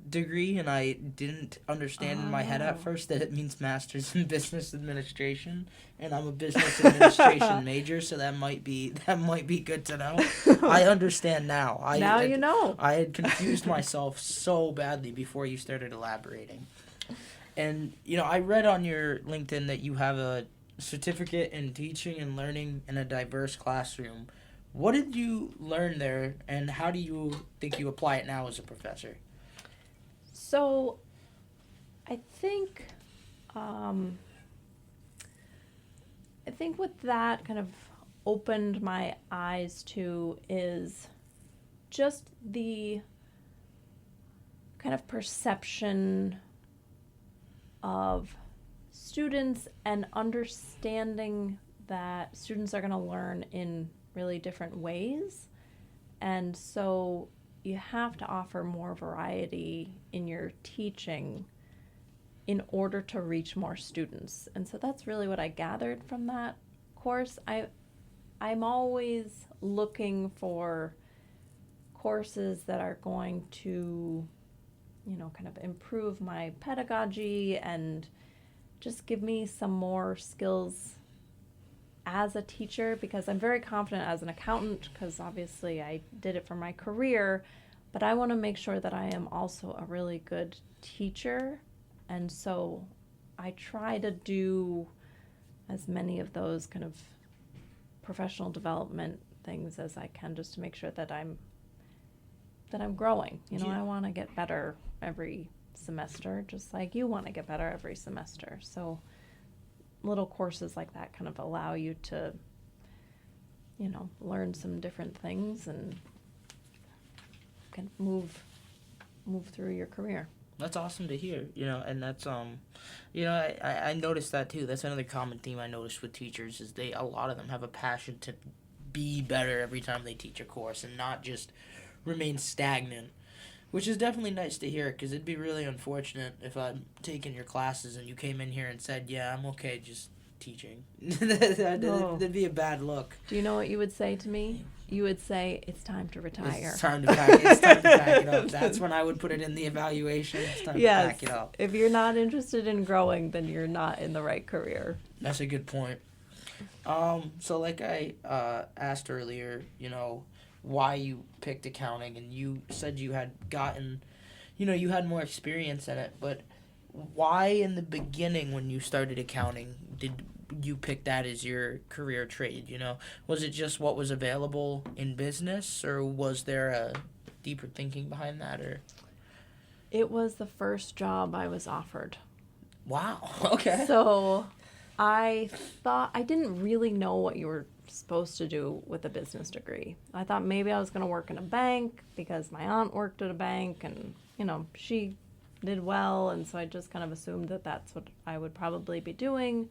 degree, and I didn't understand in my head at first that it means master's in business administration, and I'm a business administration major, so that might be good to know. I understand now. You know. I had confused myself so badly before you started elaborating. And I read on your LinkedIn that you have a certificate in teaching and learning in a diverse classroom. What did you learn there, and how do you think you apply it now as a professor? So I think what that kind of opened my eyes to is just the kind of perception of students and understanding that students are going to learn in really different ways. And so you have to offer more variety in your teaching in order to reach more students. And so that's really what I gathered from that course. I'm always looking for courses that are going to, kind of improve my pedagogy and just give me some more skills as a teacher, because I'm very confident as an accountant, because obviously I did it for my career, but I want to make sure that I am also a really good teacher. And so I try to do as many of those kind of professional development things as I can, just to make sure that I'm growing. I want to get better every semester, just like you want to get better every semester. So little courses like that kind of allow you to, learn some different things and kind of move through your career. That's awesome to hear, and that's, I noticed that too. That's another common theme I noticed with teachers is a lot of them have a passion to be better every time they teach a course and not just remain stagnant, which is definitely nice to hear, because it'd be really unfortunate if I'm taking your classes and you came in here and said, yeah, I'm okay just teaching. That'd be a bad look. Do you know what you would say to me? You would say, it's time to retire. It's time to pack it up. That's when I would put it in the evaluation. It's time to pack it up. If you're not interested in growing, then you're not in the right career. That's a good point. So like I asked earlier, why you picked accounting, and you said you had gotten, you had more experience in it, but why in the beginning when you started accounting did you pick that as your career trade? Was it just what was available in business, or was there a deeper thinking behind that? Or it was the first job I was offered. Wow. Okay. So I thought, I didn't really know what you were supposed to do with a business degree. I thought maybe I was going to work in a bank because my aunt worked at a bank and, she did well. And so I just kind of assumed that that's what I would probably be doing.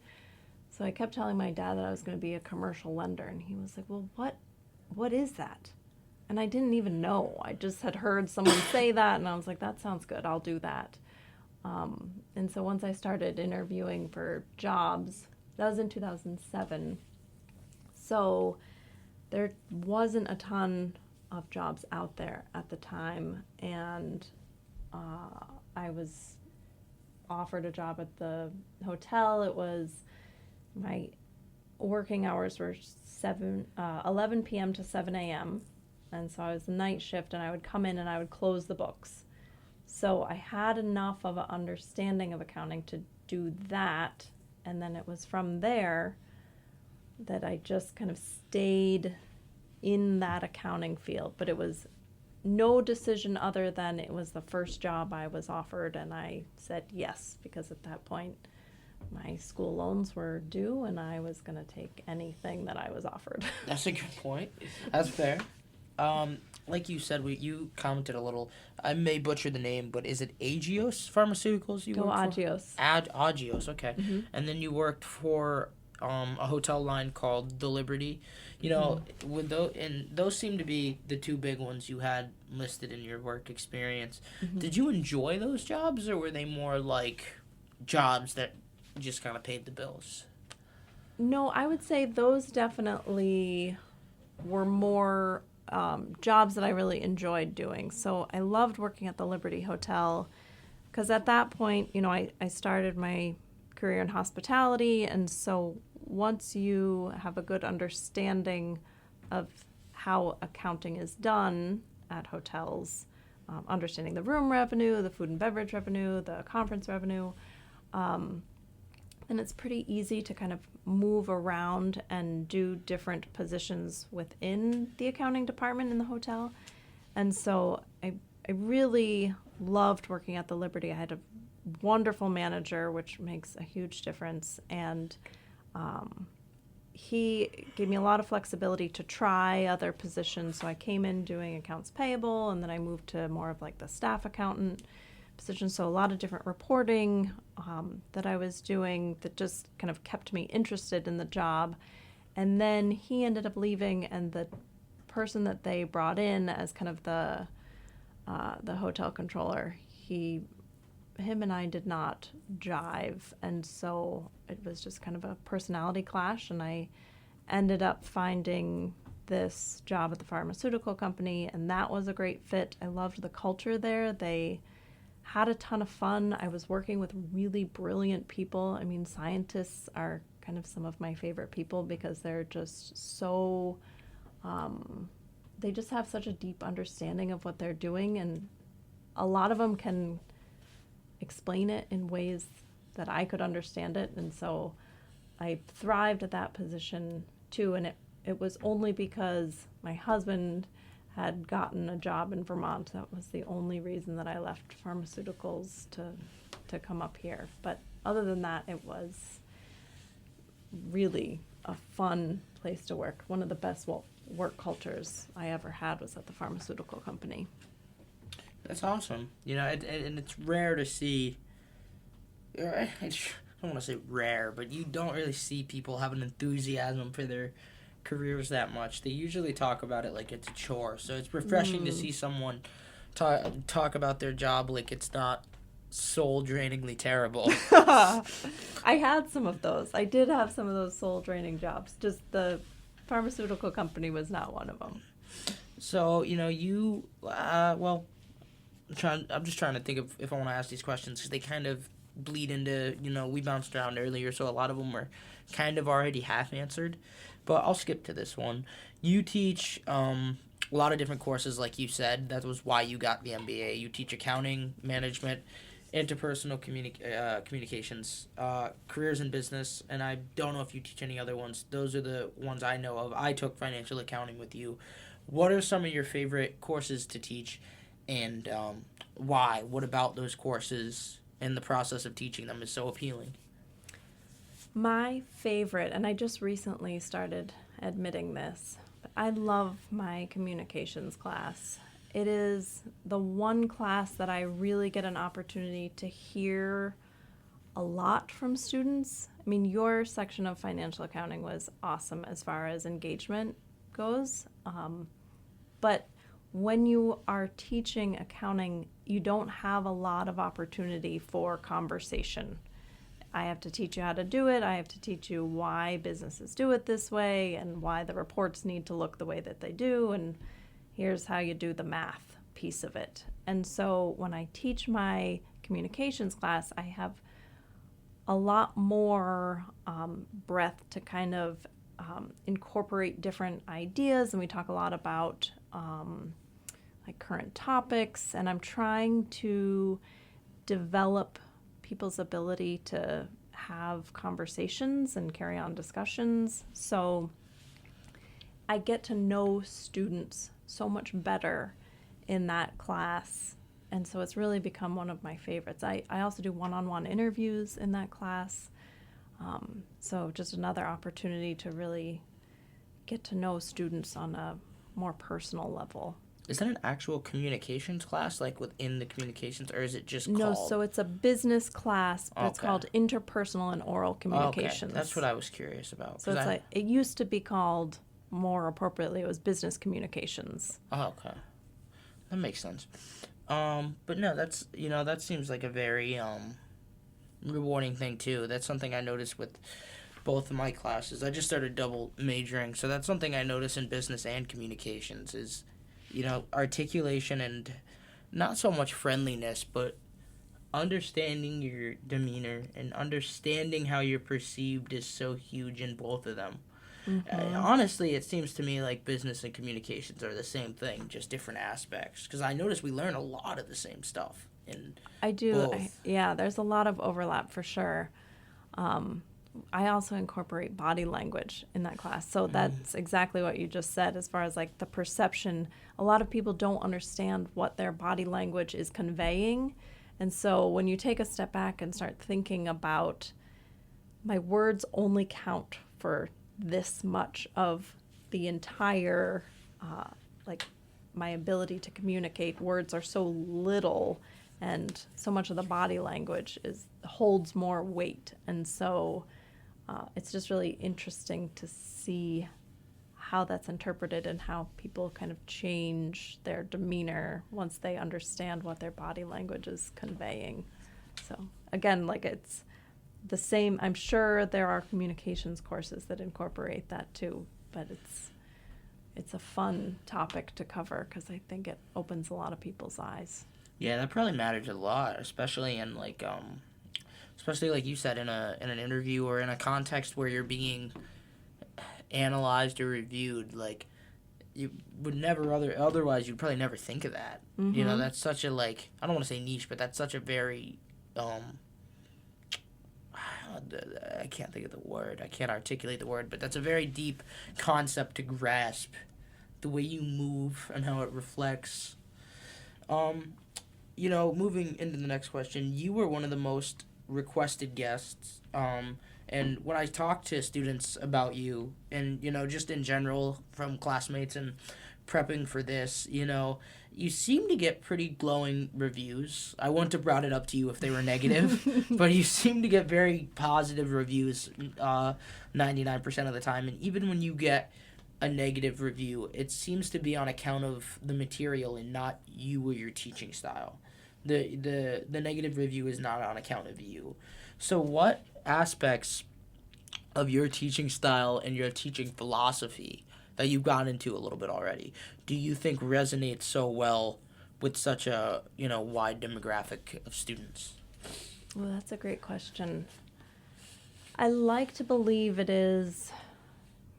So I kept telling my dad that I was going to be a commercial lender. And he was like, well, what is that? And I didn't even know. I just had heard someone say that. And I was like, that sounds good. I'll do that. And so once I started interviewing for jobs, That was in 2007. So there wasn't a ton of jobs out there at the time, and I was offered a job at the hotel. It was, my working hours were 11 p.m. to 7 a.m. And so I was the night shift, and I would come in and I would close the books. So I had enough of an understanding of accounting to do that. And then it was from there that I just kind of stayed in that accounting field. But it was no decision other than it was the first job I was offered, and I said yes, because at that point my school loans were due and I was going to take anything that I was offered. That's a good point. That's fair. Like you said, you commented a little. I may butcher the name, but is it Agios Pharmaceuticals you worked for? Agios. Agios, okay. Mm-hmm. And then you worked for a hotel line called The Liberty. You know, with those seem to be the two big ones you had listed in your work experience. Mm-hmm. Did you enjoy those jobs, or were they more like jobs that just kind of paid the bills? No, I would say those definitely were more jobs that I really enjoyed doing. So I loved working at the Liberty Hotel, because at that point, you know, I started my career in hospitality, and so once you have a good understanding of how accounting is done at hotels, understanding the room revenue, the food and beverage revenue, the conference revenue, and it's pretty easy to kind of move around and do different positions within the accounting department in the hotel. And so I really loved working at the Liberty. I had a wonderful manager, which makes a huge difference. And he gave me a lot of flexibility to try other positions. So I came in doing accounts payable, and then I moved to more of like the staff accountant position. So a lot of different reporting that I was doing that just kind of kept me interested in the job. And then he ended up leaving, and the person that they brought in as kind of the hotel controller, him and I did not jive, and so it was just kind of a personality clash, and I ended up finding this job at the pharmaceutical company, and that was a great fit. I loved the culture there. They had a ton of fun. I was working with really brilliant people. I mean, scientists are kind of some of my favorite people because they're just so, they just have such a deep understanding of what they're doing, and a lot of them can explain it in ways that I could understand it. And so I thrived at that position too. And it was only because my husband had gotten a job in Vermont. That was the only reason that I left pharmaceuticals to come up here. But other than that, it was really a fun place to work. One of the best work cultures I ever had was at the pharmaceutical company. That's awesome. You know, and it's rare to see. I don't want to say rare, but you don't really see people have an enthusiasm for their careers that much. They usually talk about it like it's a chore. So it's refreshing to see someone talk about their job like it's not soul-drainingly terrible. I had some of those. I did have some of those soul-draining jobs. Just the pharmaceutical company was not one of them. So, you know, I'm just trying to think of if I want to ask these questions, because they kind of bleed into, you know, we bounced around earlier, so a lot of them were kind of already half answered. But I'll skip to this one. You teach a lot of different courses, like you said. That was why you got the MBA. You teach accounting, management, interpersonal communications, careers in business, and I don't know if you teach any other ones. Those are the ones I know of. I took financial accounting with you. What are some of your favorite courses to teach, and why? What about those courses and the process of teaching them is so appealing? My favorite, and I just recently started admitting this, but I love my communications class. It is the one class that I really get an opportunity to hear a lot from students. I mean, your section of financial accounting was awesome as far as engagement goes, but when you are teaching accounting, you don't have a lot of opportunity for conversation. I have to teach you how to do it. I have to teach you why businesses do it this way and why the reports need to look the way that they do. And here's how you do the math piece of it. And so when I teach my communications class, I have a lot more breadth to kind of incorporate different ideas. And we talk a lot about like current topics. And I'm trying to develop people's ability to have conversations and carry on discussions. So I get to know students so much better in that class. And so it's really become one of my favorites. I also do one-on-one interviews in that class. So just another opportunity to really get to know students on a more personal level. Is that an actual communications class, like within the communications, or is it just No, called? so it's a business class, but it's called interpersonal and oral communications. Okay, that's what I was curious about. So it's like, it used to be called, more appropriately, it was business communications. Oh, okay. That makes sense. But no, that's, that seems like a very rewarding thing too. That's something I noticed with both of my classes. I just started double majoring, so that's something I notice in business and communications is, articulation and not so much friendliness, but understanding your demeanor and understanding how you're perceived is so huge in both of them. Mm-hmm. Honestly, it seems to me like business and communications are the same thing, just different aspects. Because I notice we learn a lot of the same stuff in both. There's a lot of overlap for sure. I also incorporate body language in that class. So that's exactly what you just said as far as like the perception. A lot of people don't understand what their body language is conveying. And so when you take a step back and start thinking about my words only count for this much of the entire, my ability to communicate, words are so little and so much of the body language holds more weight. And so it's just really interesting to see how that's interpreted and how people kind of change their demeanor once they understand what their body language is conveying. So again, it's the same. I'm sure there are communications courses that incorporate that too, but it's a fun topic to cover because I think it opens a lot of people's eyes. Yeah, that probably matters a lot, especially in especially like you said in an interview or in a context where you're being analyzed or reviewed. Like you would never otherwise you'd probably never think of that. Mm-hmm. That's such a I don't want to say niche, but that's such a very I can't think of the word. I can't articulate the word, but that's a very deep concept to grasp. The way you move and how it reflects. Moving into the next question, you were one of the most requested guests. And when I talk to students about you and, just in general from classmates and prepping for this, you seem to get pretty glowing reviews. I wouldn't have brought it up to you if they were negative, but you seem to get very positive reviews 99% of the time. And even when you get a negative review, it seems to be on account of the material and not you or your teaching style. The negative review is not on account of you. So what aspects of your teaching style and your teaching philosophy that you've gone into a little bit already do you think resonates so well with such a wide demographic of students? Well, that's a great question. I like to believe it is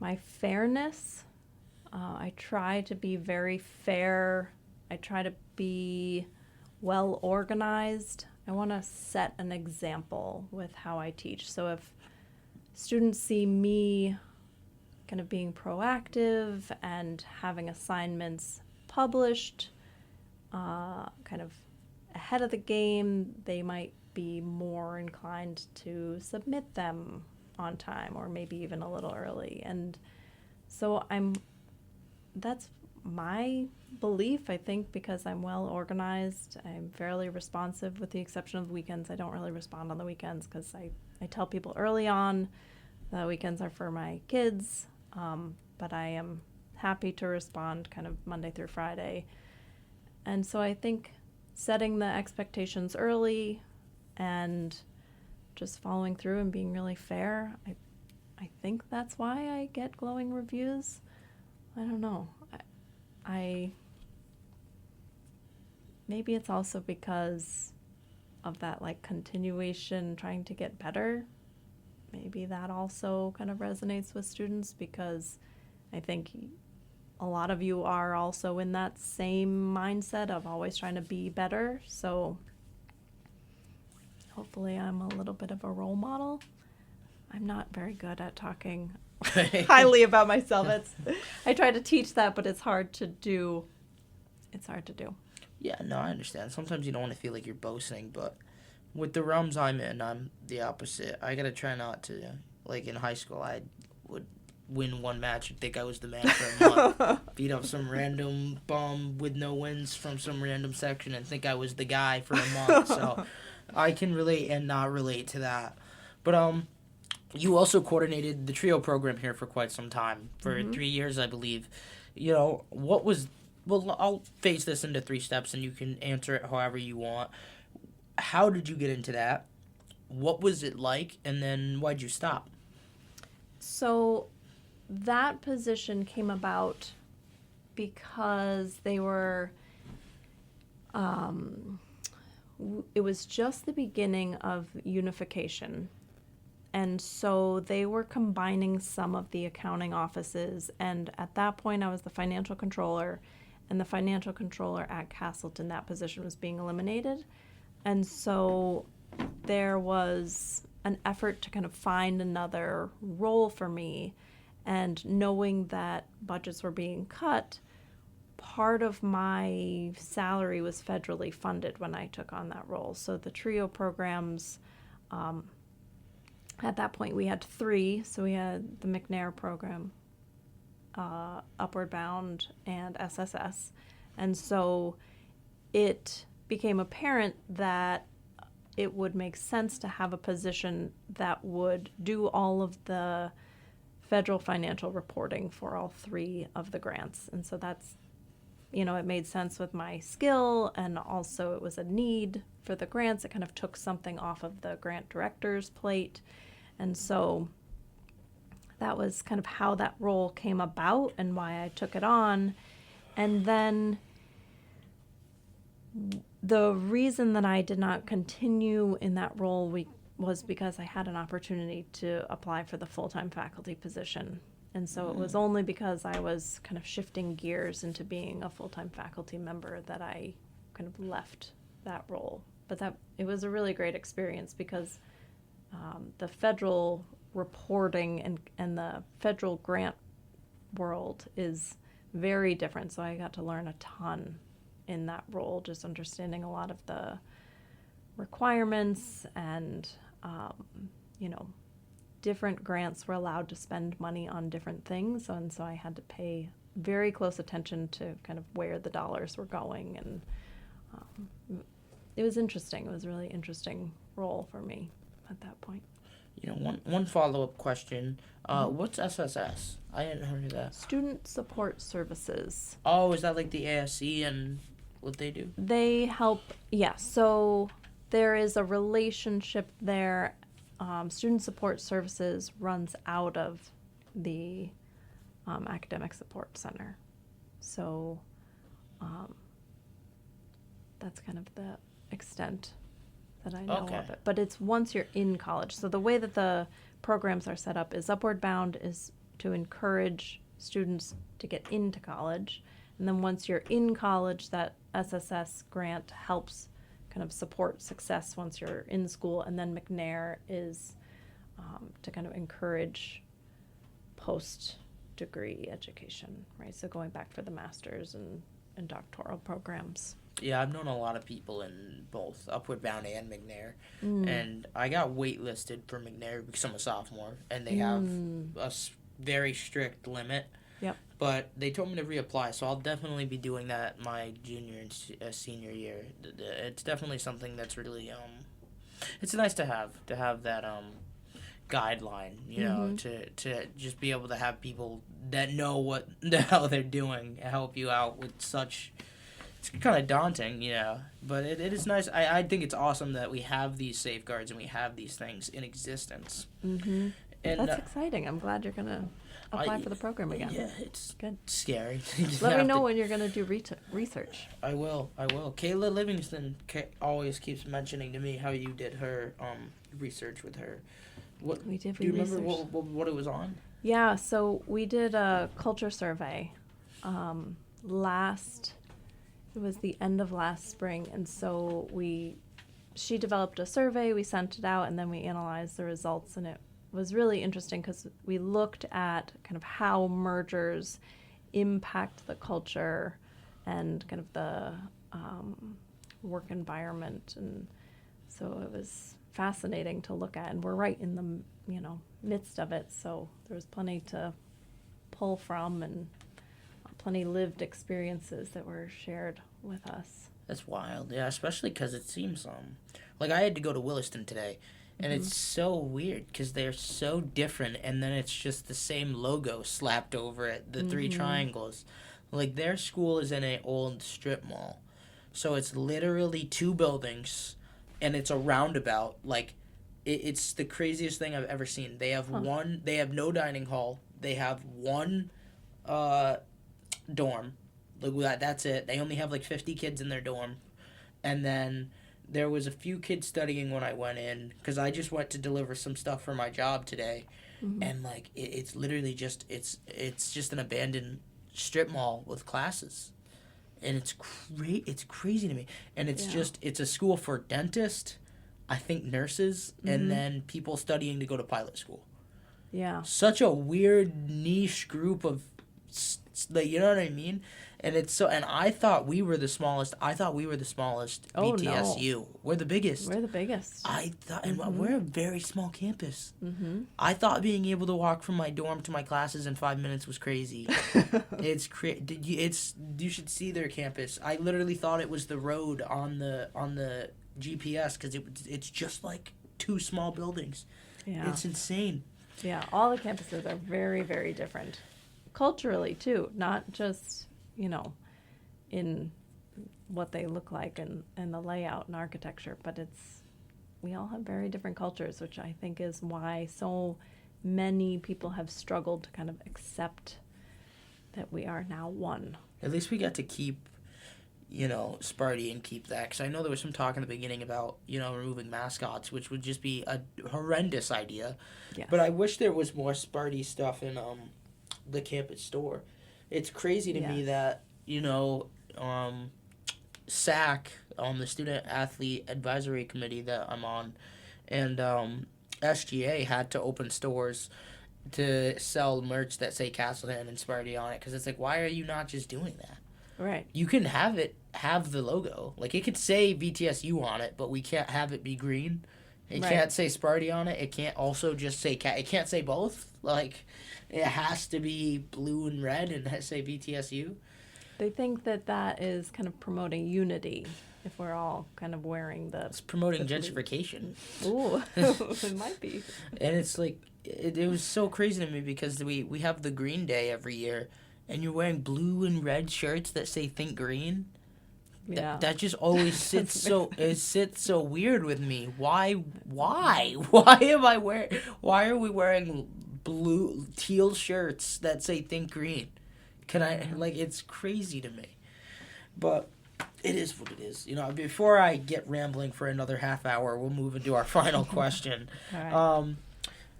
my fairness. I try to be very fair. I try to be well organized. I want to set an example with how I teach. So if students see me kind of being proactive and having assignments published kind of ahead of the game, they might be more inclined to submit them on time or maybe even a little early. And so that's my belief, I think, because I'm well organized. I'm fairly responsive with the exception of weekends. I don't really respond on the weekends because I tell people early on the weekends are for my kids, but I am happy to respond kind of Monday through Friday. And so I think setting the expectations early and just following through and being really fair. I think that's why I get glowing reviews. I don't know. I maybe it's also because of that like continuation, trying to get better. Maybe that also kind of resonates with students, because I think a lot of you are also in that same mindset of always trying to be better. So hopefully I'm a little bit of a role model. I'm not very good at talking highly about myself. I try to teach that, but it's hard to do. Yeah, no, I understand. Sometimes you don't want to feel like you're boasting, but with the realms I'm in, I'm the opposite. I gotta try not to. Like in high school, I would win one match and think I was the man for a month. Beat up some random bum with no wins from some random section and think I was the guy for a month. So I can relate and not relate to that. But you also coordinated the trio program here for quite some time, for 3 years, I believe. What was... Well, I'll phase this into 3 steps, and you can answer it however you want. How did you get into that? What was it like? And then why'd you stop? So that position came about because they were... it was just the beginning of unification. And so they were combining some of the accounting offices. And at that point, I was the financial controller. And the financial controller at Castleton, that position was being eliminated. And so there was an effort to kind of find another role for me. And knowing that budgets were being cut, part of my salary was federally funded when I took on that role. So the trio programs... at that point, we had 3. So we had the McNair program, Upward Bound, and SSS. And so it became apparent that it would make sense to have a position that would do all of the federal financial reporting for all 3 of the grants. And so that's, it made sense with my skill, and also it was a need for the grants. It kind of took something off of the grant director's plate. And so that was kind of how that role came about and why I took it on. And then the reason that I did not continue in that role was because I had an opportunity to apply for the full-time faculty position. And so it was only because I was kind of shifting gears into being a full-time faculty member that I kind of left that role. But it was a really great experience, because the federal reporting and the federal grant world is very different. So I got to learn a ton in that role, just understanding a lot of the requirements, and, different grants were allowed to spend money on different things. And so I had to pay very close attention to kind of where the dollars were going. And it was interesting. It was a really interesting role for me at that point. One follow-up question. What's SSS? I hadn't heard of that. Student Support Services. Oh, is that like the ASC and what they do? They help, yeah. So there is a relationship there. Student Support Services runs out of the Academic Support Center. So that's kind of the extent that I know of it. But it's once you're in college. So the way that the programs are set up is Upward Bound is to encourage students to get into college. And then once you're in college, that SSS grant helps kind of support success once you're in school. And then McNair is to kind of encourage post-degree education, right? So going back for the master's and doctoral programs. Yeah, I've known a lot of people in both Upward Bound and McNair. And I got waitlisted for McNair because I'm a sophomore, and they have a very strict limit. Yep. But they told me to reapply, so I'll definitely be doing that my junior and senior year. It's definitely something that's really, it's nice to have that guideline, to just be able to have people that know what the hell they're doing help you out with such it's kind of daunting, but it is nice. I think it's awesome that we have these safeguards and we have these things in existence. Mm-hmm. And That's exciting. I'm glad you're going to apply for the program again. Yeah, it's good. Scary. Let me know when you're going to do research. I will. Kayla Livingston always keeps mentioning to me how you did her research with her. What we did? Do you remember what it was on? Yeah, so we did a culture survey. It was the end of last spring, and so she developed a survey, we sent it out, and then we analyzed the results, and it was really interesting because we looked at kind of how mergers impact the culture and kind of the work environment, and so it was fascinating to look at, and we're right in the midst of it, so there was plenty to pull from and plenty lived experiences that were shared with us. That's wild, yeah, especially because it seems like I had to go to Williston today, and it's so weird because they're so different, and then it's just the same logo slapped over it, the three triangles. Like, their school is in an old strip mall, so it's literally two buildings, and it's a roundabout. Like, it's the craziest thing I've ever seen. They have they have no dining hall, they have one dorm. Like, that's it. They only have like 50 kids in their dorm, and then there was a few kids studying when I went in, because I just went to deliver some stuff for my job today, and like it's literally just it's just an abandoned strip mall with classes, and it's crazy to me, and it's just it's a school for dentists, I think nurses, and then people studying to go to pilot school. Yeah, such a weird niche group of, you know what I mean? And it's so, and I thought we were the smallest. VTSU. No. We're the biggest. I thought, and we're a very small campus. I thought being able to walk from my dorm to my classes in 5 minutes was crazy. It's you should see their campus. I literally thought it was the road on the GPS, because it's just like two small buildings. Yeah, it's insane. Yeah, all the campuses are very, very different. Culturally, too, not just, in what they look like and the layout and architecture, but we all have very different cultures, which I think is why so many people have struggled to kind of accept that we are now one. At least we got to keep, Sparty and keep that, because I know there was some talk in the beginning about, removing mascots, which would just be a horrendous idea. Yes. But I wish there was more Sparty stuff in the campus store. It's crazy to me that, SAC, the Student Athlete Advisory Committee that I'm on, and SGA had to open stores to sell merch that say Castleton and Sparty on it, because it's like, why are you not just doing that? Right. You can have the logo. Like, it could say VTSU on it, but we can't have it be green. It can't say Sparty on it. It can't also just say it can't say both. Like, it has to be blue and red and say VTSU. They think that is kind of promoting unity if we're all kind of wearing the... It's promoting gentrification. Ooh, it might be. And it's like, it was so crazy to me, because we have the Green Day every year, and you're wearing blue and red shirts that say Think Green. Yeah. That just always sits so weird with me. Why are we wearing teal shirts that say Think Green? It's crazy to me. But it is what it is. Before I get rambling for another half hour, we'll move into our final question. All right.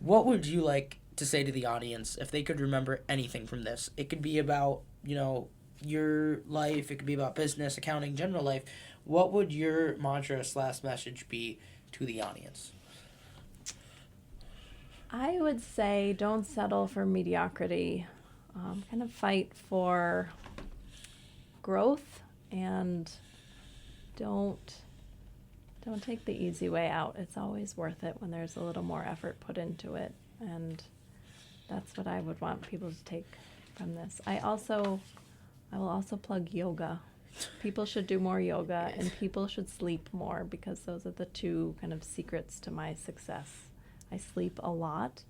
What would you like to say to the audience if they could remember anything from this? It could be about, your life, it could be about business, accounting, general life. What would your mantra / message be to the audience? I would say don't settle for mediocrity. Kind of fight for growth, and don't take the easy way out. It's always worth it when there's a little more effort put into it, and that's what I would want people to take from this. I will also plug yoga. People should do more yoga, and people should sleep more, because those are the two kind of secrets to my success. I sleep a lot,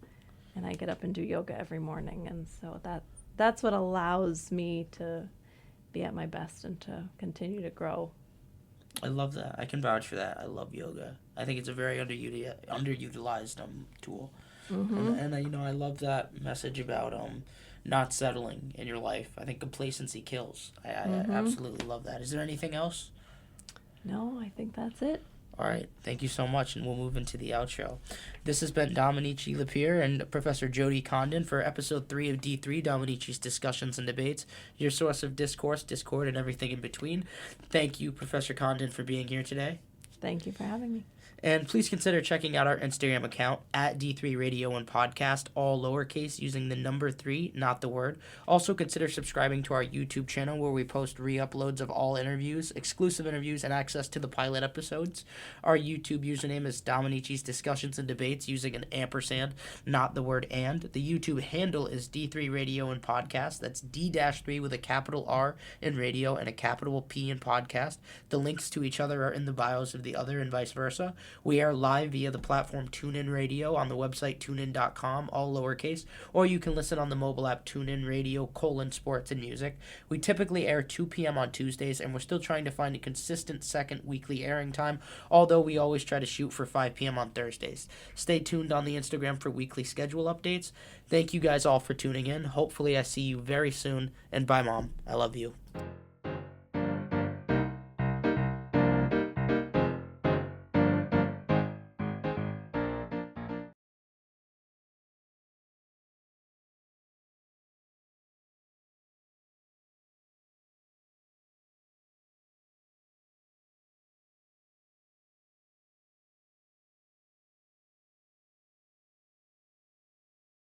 and I get up and do yoga every morning, and so that's what allows me to be at my best and to continue to grow. I love that. I can vouch for that. I love yoga. I think it's a very underutilized tool. Mm-hmm. And I love that message about not settling in your life. I think complacency kills. I absolutely love that. Is there anything else? No, I think that's it. All right. Thank you so much, and we'll move into the outro. This has been Dominici Lapierre and Professor Jody Condon for Episode 3 of D3, Dominici's Discussions and Debates, your source of discourse, discord, and everything in between. Thank you, Professor Condon, for being here today. Thank you for having me. And please consider checking out our Instagram account at D3 Radio and Podcast, all lowercase, using the number 3, not the word. Also consider subscribing to our YouTube channel where we post re-uploads of all interviews, exclusive interviews, and access to the pilot episodes. Our YouTube username is Dominici's Discussions and Debates using an ampersand, not the word and. The YouTube handle is D3 Radio and Podcast. That's D-3 with a capital R in radio and a capital P in podcast. The links to each other are in the bios of the other and vice versa. We are live via the platform TuneIn Radio on the website tunein.com, all lowercase, or you can listen on the mobile app TuneIn Radio, Sports and Music. We typically air 2 p.m. on Tuesdays, and we're still trying to find a consistent second weekly airing time, although we always try to shoot for 5 p.m. on Thursdays. Stay tuned on the Instagram for weekly schedule updates. Thank you guys all for tuning in. Hopefully I see you very soon, and bye, Mom. I love you.